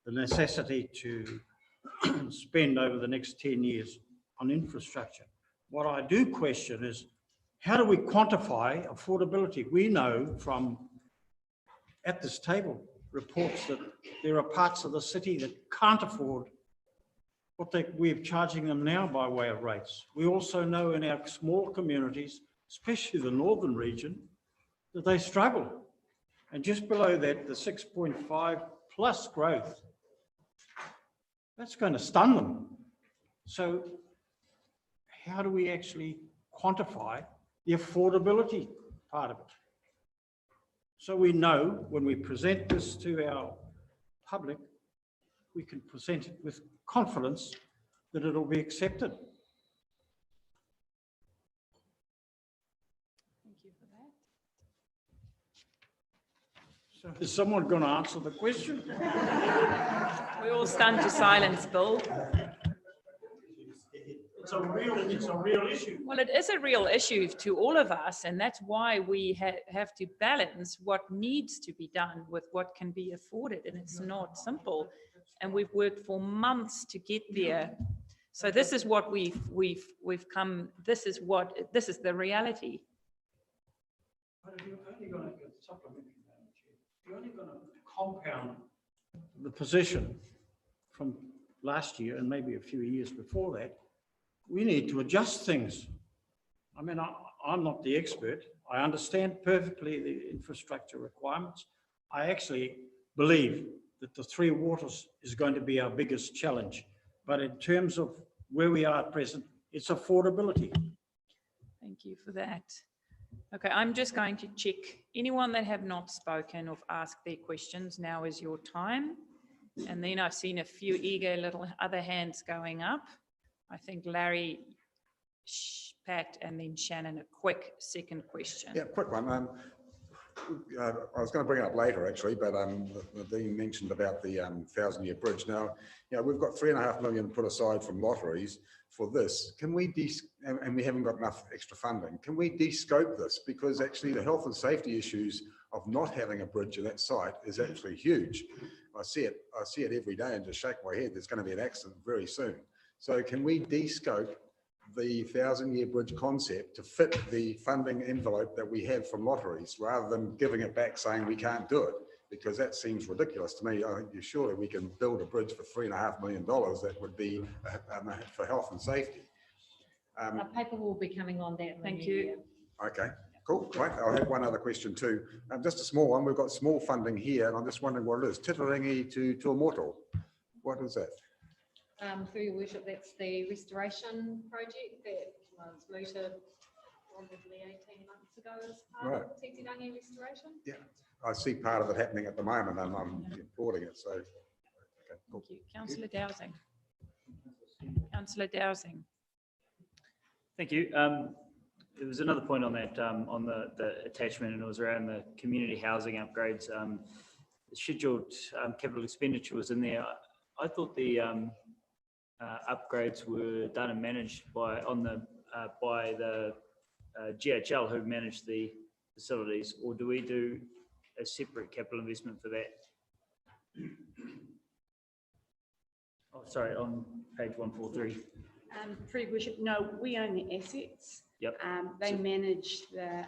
the necessity to spend over the next 10 years on infrastructure. What I do question is, how do we quantify affordability? We know from at this table reports that there are parts of the city that can't afford what we're charging them now by way of rates. We also know in our small communities, especially the northern region, that they struggle. And just below that, the 6.5 plus growth, that's going to stun them. So how do we actually quantify the affordability part of it? So we know when we present this to our public, we can present it with confidence that it'll be accepted. Thank you for that. So is someone going to answer the question? We all stunned to silence, Bill. It's a real issue. Well, it is a real issue to all of us, and that's why we have to balance what needs to be done with what can be afforded, and it's not simple. And we've worked for months to get there. So this is what we've come. This is the reality. But if you're only going to supplement, you're only going to compound the position from last year and maybe a few years before that, we need to adjust things. I mean, I'm not the expert. I understand perfectly the infrastructure requirements. I actually believe that the Three Waters is going to be our biggest challenge. But in terms of where we are at present, it's affordability. Thank you for that. Okay, I'm just going to check anyone that have not spoken or asked their questions. Now is your time. And then I've seen a few eager little other hands going up. I think Larry, Pat, and then Shannon, a quick second question. Yeah, quick one. I was going to bring it up later, actually, but the Dean mentioned about the 1,000-year bridge. Now, we've got $3.5 million put aside from lotteries for this. Can we, and we haven't got enough extra funding, can we de-scope this? Because actually the health and safety issues of not having a bridge in that site is actually huge. I see it every day and just shake my head. There's going to be an accident very soon. So can we de-scope the 1,000-year bridge concept to fit the funding envelope that we have from lotteries, rather than giving it back saying we can't do it? Because that seems ridiculous to me. I think surely we can build a bridge for $3.5 million that would be for health and safety. A paper will be coming on that. Thank you. Okay, cool. Right. I'll have one other question too. Just a small one. We've got small funding here, and I'm just wondering what it is. Titirangi to Tuamotu. What is that? Through your worship, that's the restoration project that was mooted probably 18 months ago as part of Titirangi restoration. Yeah, I see part of it happening at the moment, and I'm applauding it. So, okay, cool. Thank you. Councillor Dowsing. Councillor Dowsing. Thank you. There was another point on that, on the attachment, and it was around the community housing upgrades. The scheduled capital expenditure was in there. I thought the upgrades were done and managed by the GHL, who manage the facilities, or do we do a separate capital investment for that? Oh, sorry, on page 143. Through your worship, no, we own the assets. Yep. They manage the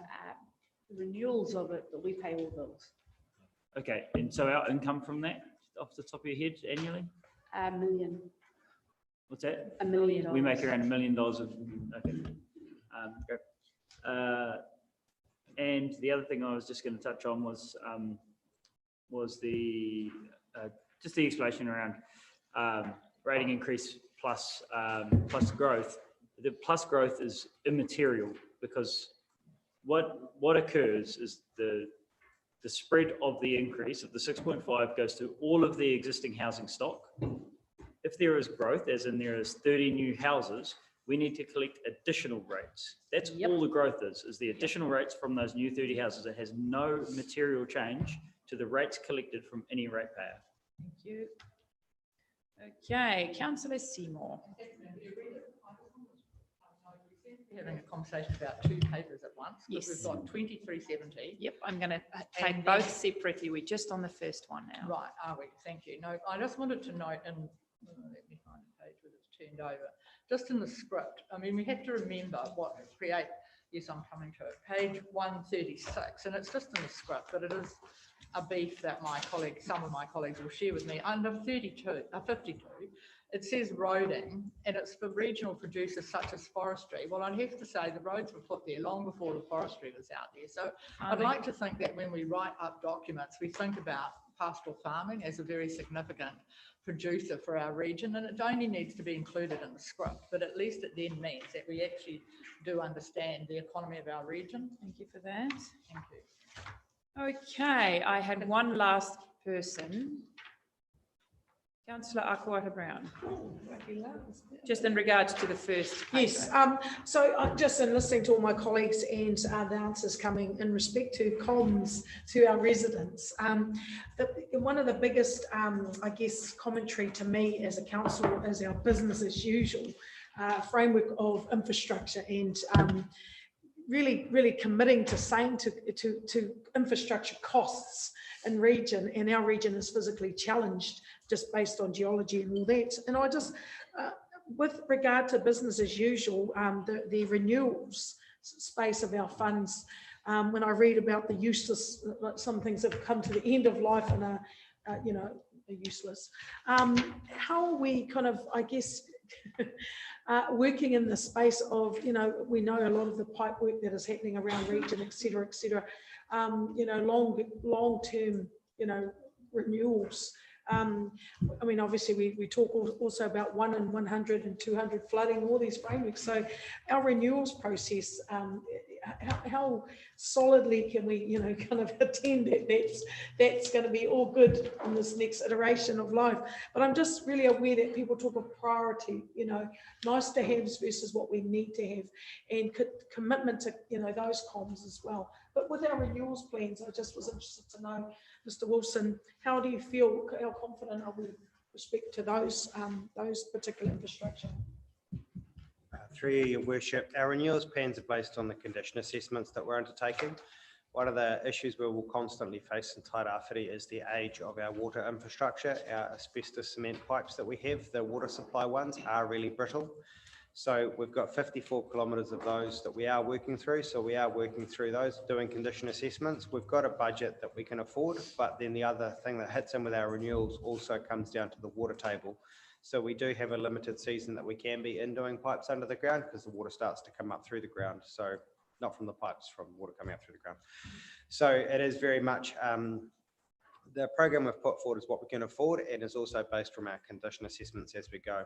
renewals of it, but we pay all bills. Okay, and so our income from that, off the top of your head, annually? $1 million. What's that? $1 million. We make around $1 million of, okay. And the other thing I was just going to touch on was the just the explanation around rating increase plus growth. The plus growth is immaterial, because what occurs is the spread of the increase of the 6.5 goes to all of the existing housing stock. If there is growth, as in there is 30 new houses, we need to collect additional rates. That's all the growth is the additional rates from those new 30 houses. It has no material change to the rates collected from any ratepayer. Thank you. Okay, Councillor Seymour. We're having a conversation about two papers at once. Yes. We've got 2370. Yep, I'm going to take both separately. We're just on the first one now. Right, are we? Thank you. No, I just wanted to note, and let me find the page where it's turned over. Just in the script, I mean, we have to remember what create. Yes, I'm coming to it. Page 136, and it's just in the script, but it is a beef that my colleagues, some of my colleagues will share with me. Under 52, it says roading, and it's for regional producers such as forestry. Well, I'd have to say the roads were put there long before the forestry was out there. So I'd like to think that when we write up documents, we think about pastoral farming as a very significant producer for our region, and it only needs to be included in the script, but at least it then means that we actually do understand the economy of our region. Thank you for that. Thank you. Okay, I had one last person. Councillor Akwata Brown. Just in regards to the first paper. Yes, so just in listening to all my colleagues and the answers coming in respect to comms to our residents, one of the biggest, I guess, commentary to me as a councillor is our business as usual. framework of infrastructure and really committing to saying to infrastructure costs in region, and our region is physically challenged just based on geology and all that. And I just, with regard to business as usual, the renewals space of our funds, when I read about the useless, some things have come to the end of life and are, you know, are useless. How are we kind of, I guess, working in the space of, you know, we know a lot of the pipe work that is happening around region, et cetera, you know, long-term, you know, renewals. I mean, obviously we talk also about 1 in 100 and 200 flooding, all these frameworks. So our renewals process, how solidly can we, you know, kind of attend that that's going to be all good in this next iteration of life. But I'm just really aware that people talk of priority, you know, nice to haves versus what we need to have, and commitment to, you know, those comms as well. But with our renewals plans, I just was interested to know, Mr. Wilson, how do you feel, how confident are we with respect to those particular infrastructure? Through your worship, our renewals plans are based on the condition assessments that we're undertaking. One of the issues we will constantly face in Tairāwhiti is the age of our water infrastructure. Our asbestos cement pipes that we have, the water supply ones, are really brittle. So we've got 54 kilometres of those that we are working through. So we are working through those, doing condition assessments. We've got a budget that we can afford, but then the other thing that hits in with our renewals also comes down to the water table. So we do have a limited season that we can be in doing pipes under the ground because the water starts to come up through the ground. So not from the pipes, from water coming up through the ground. So it is very much, the program we've put forward is what we can afford, and is also based from our condition assessments as we go.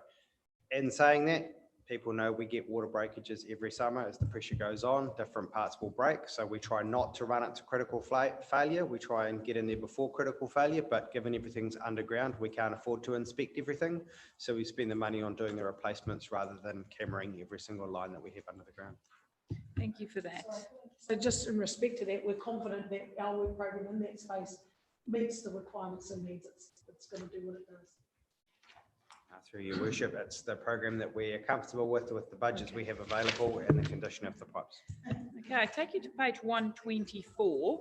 In saying that, people know we get water breakages every summer as the pressure goes on, different parts will break. So we try not to run it to critical failure. We try and get in there before critical failure, but given everything's underground, we can't afford to inspect everything. So we spend the money on doing the replacements rather than cameraing every single line that we have under the ground. Thank you for that. So just in respect to that, we're confident that our work program in that space meets the requirements and needs it's going to do what it does. Through your worship, it's the program that we are comfortable with the budgets we have available and the condition of the pipes. Okay, I take you to page 124.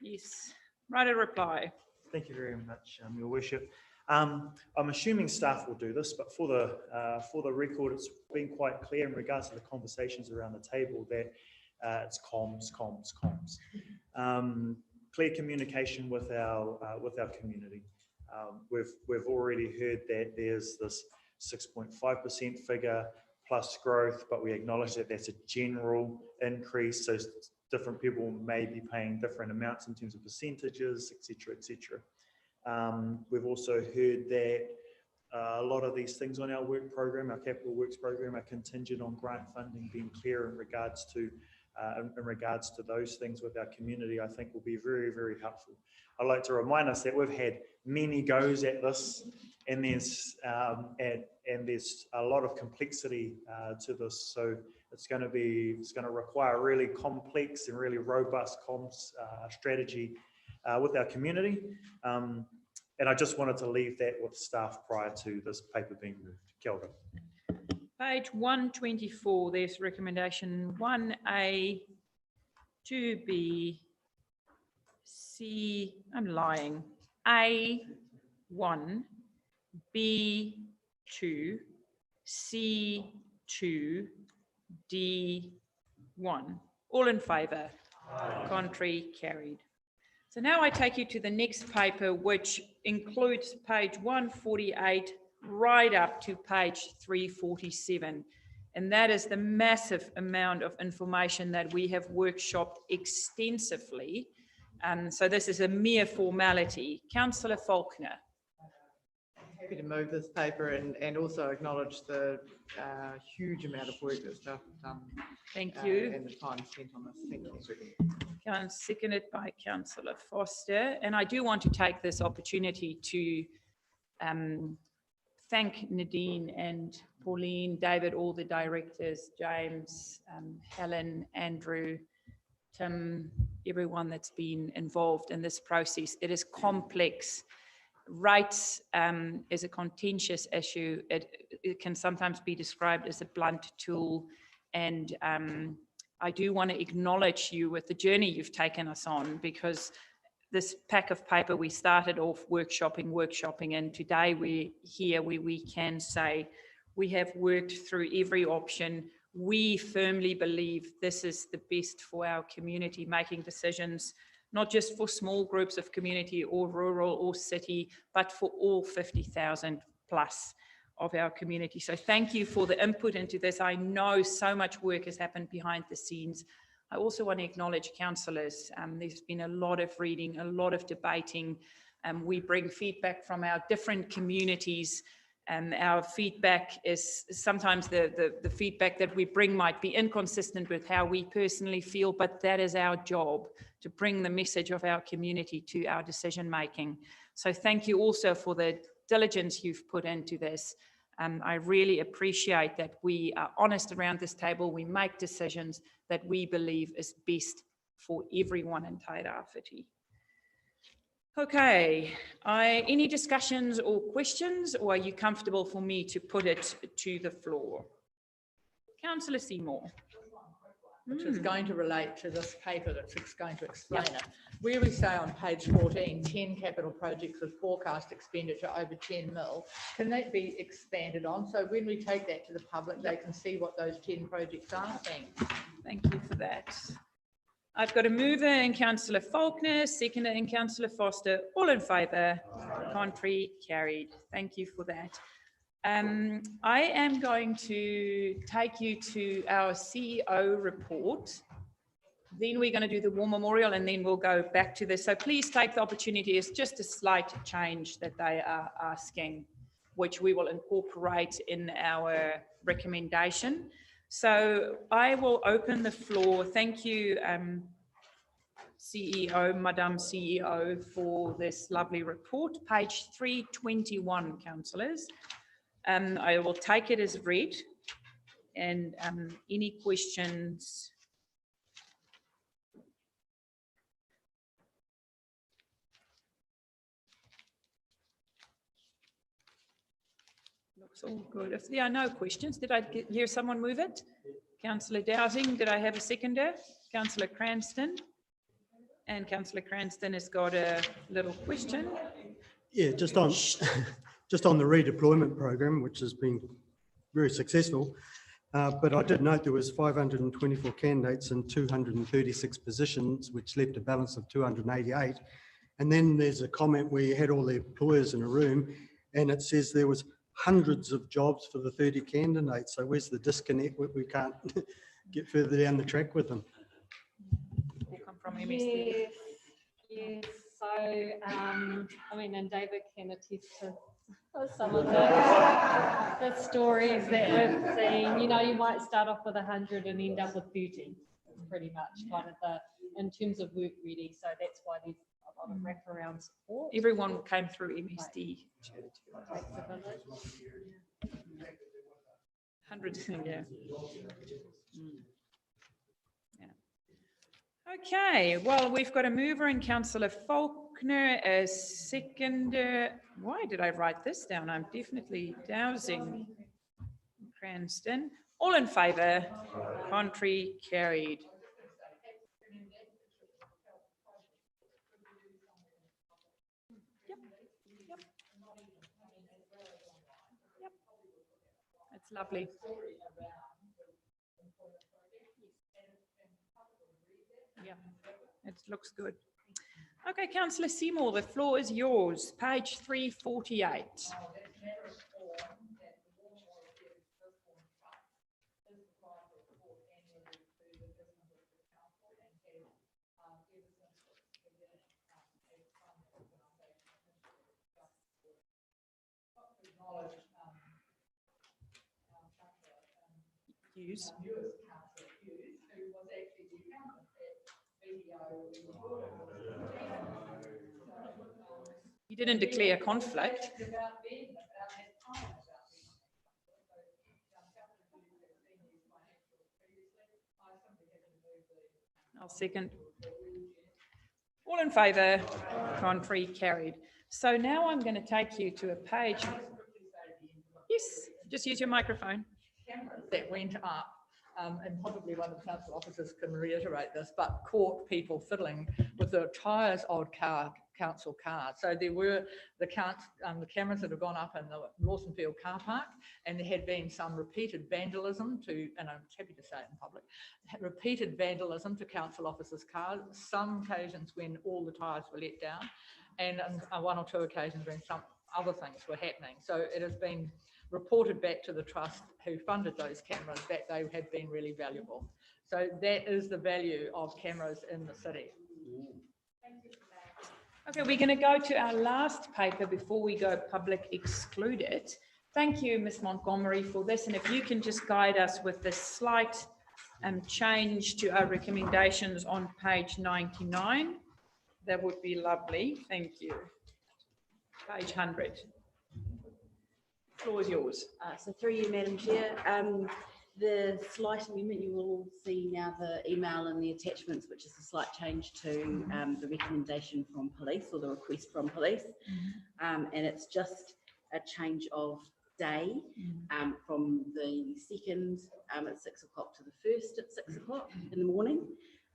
Yes, write a reply. Thank you very much, your worship. I'm assuming staff will do this, but for the record, it's been quite clear in regards to the conversations around the table that it's comms. Clear communication with our community. We've already heard that there's this 6.5% figure plus growth, but we acknowledge that that's a general increase. So different people may be paying different amounts in terms of percentages, etc., etc. We've also heard that a lot of these things on our work program, our capital works program, are contingent on grant funding being clear in regards to those things with our community. I think will be very, very helpful. I'd like to remind us that we've had many goes at this, and there's a lot of complexity to this. So it's going to require a really complex and really robust comms strategy with our community. And I just wanted to leave that with staff prior to this paper being moved. Kia ora. Page 124, there's recommendation 1A, 2B, C, I'm lying, A1, B2, C2, D1. All in favour? Contrary, carried. So now I take you to the next paper, which includes page 148 right up to page 347. And that is the massive amount of information that we have workshopped extensively. So this is a mere formality. Councillor Faulkner. Happy to move this paper and also acknowledge the huge amount of work that staff have done. Thank you. And the time spent on this. Thank you. Seconded by Councillor Foster. And I do want to take this opportunity to thank Nadine and Pauline, David, all the directors, James, Helen, Andrew, Tim, everyone that's been involved in this process. It is complex Rates is a contentious issue. It can sometimes be described as a blunt tool, and I do want to acknowledge you with the journey you've taken us on, because this pack of paper, we started off workshopping, and today we're here where we can say we have worked through every option. We firmly believe this is the best for our community, making decisions not just for small groups of community or rural or city, but for all 50,000 plus of our community. So thank you for the input into this. I know so much work has happened behind the scenes. I also want to acknowledge councillors. There's been a lot of reading, a lot of debating. We bring feedback from our different communities. Our feedback is sometimes the feedback that we bring might be inconsistent with how we personally feel, but that is our job, to bring the message of our community to our decision making. So thank you also for the diligence you've put into this. I really appreciate that we are honest around this table. We make decisions that we believe is best for everyone in Tairāwhiti. Okay, any discussions or questions, or are you comfortable for me to put it to the floor? Councillor Seymour. Which is going to relate to this paper that's going to explain it. Where we say on page 14, 10 capital projects with forecast expenditure over 10 mil, can that be expanded on? So when we take that to the public, they can see what those 10 projects are. Thank you for that. I've got a mover in Councillor Faulkner, seconder in Councillor Foster. All in favour? Contrary? Carried. Thank you for that. I am going to take you to our CEO report. Then we're going to do the war memorial, and then we'll go back to this. So please take the opportunity. It's just a slight change that they are asking, which we will incorporate in our recommendation. So I will open the floor. Thank you, CEO, Madam CEO, for this lovely report. Page 321, councillors. I will take it as read, and any questions? Looks all good. If there are no questions, did I hear someone move it? Councillor Dowsing, did I have a seconder? Councillor Cranston? And Councillor Cranston has got a little question. Yeah, just on the redeployment program, which has been very successful. But I did note there was 524 candidates and 236 positions, which left a balance of 288. And then there's a comment where you had all the employers in a room, and it says there was hundreds of jobs for the 30 candidates. So where's the disconnect? We can't get further down the track with them. Will come from MSD. Yes. So, I mean, and David can attest to some of the stories that we've seen. You know, you might start off with 100 and end up with 30, pretty much, kind of in terms of work ready. So that's why there's a lot of wraparound support. Everyone came through MSD. Hundreds, yeah. Okay, well, we've got a mover in Councillor Faulkner, a seconder. Why did I write this down? I'm definitely Dowsing. Cranston. All in favour? Contrary? Carried. Yep. It's lovely. Yeah, it looks good. Okay, Councillor Seymour, the floor is yours. Page 348. Hughes. You didn't declare conflict. I'll second. All in favour? Contrary? Carried. So now I'm going to take you to a page. Yes, just use your microphone. Cameras that went up, and probably one of the council officers can reiterate this, but caught people fiddling with the tyres of council cars. So there were the cameras that have gone up in the Lawson Field car park, and there had been some repeated vandalism and I'm happy to say it in public, repeated vandalism to council officers' cars, some occasions when all the tyres were let down, and on one or two occasions when some other things were happening. So it has been reported back to the trust who funded those cameras that they had been really valuable. So that is the value of cameras in the city. Okay, we're going to go to our last paper before we go public excluded. Thank you, Ms. Montgomery, for this. And if you can just guide us with this slight change to our recommendations on page 99, that would be lovely. Thank you. Page 100. Floor is yours. So through you, Madam Chair, the slight amendment, you will see now the email and the attachments, which is a slight change to the recommendation from police or the request from police. And it's just a change of day from the 2nd at 6 o'clock to the 1st at 6 o'clock in the morning.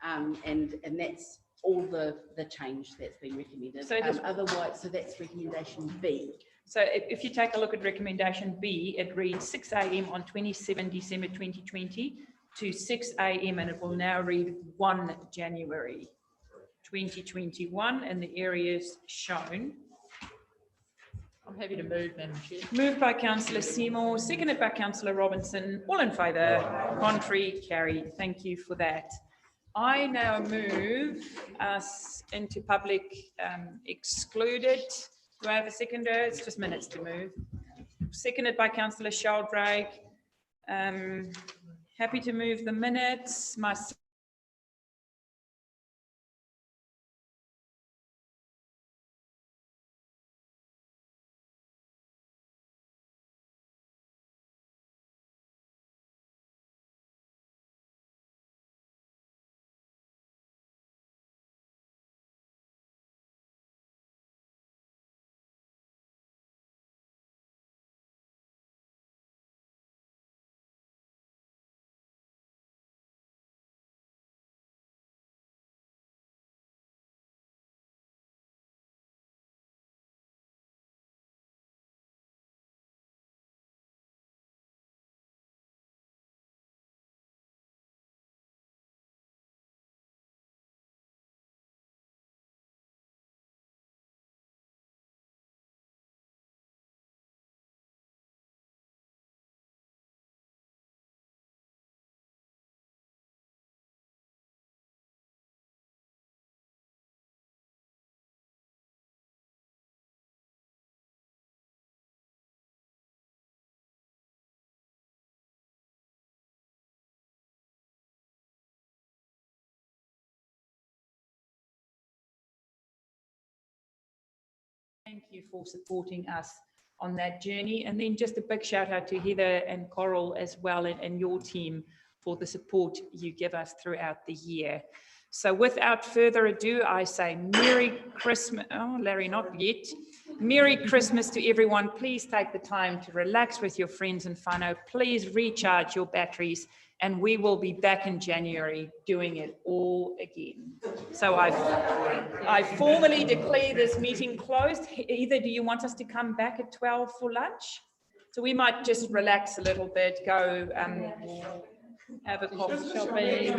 And that's all the change that's been recommended. So otherwise, so that's recommendation B. So if you take a look at recommendation B, it reads 6 a.m. on 27 December 2020 to 6 a.m. and it will now read 1 January 2021 and the areas shown. I'm happy to move, Madam Chair. Moved by Councillor Seymour, seconded by Councillor Robinson. All in favour, contrary, carried. Thank you for that. I now move us into public excluded. Do I have a seconder? It's just minutes to move. Seconded by Councillor Sheldrake. Happy to move the minutes. Thank you for supporting us on that journey. And then just a big shout out to Heather and Coral as well and your team for the support you give us throughout the year. So without further ado, I say Merry Christmas. Oh, Larry, not yet. Merry Christmas to everyone. Please take the time to relax with your friends and whānau. Please recharge your batteries and we will be back in January doing it all again. So I formally declare this meeting closed. Either do you want us to come back at 12 for lunch? So we might just relax a little bit, go have a coffee shopping.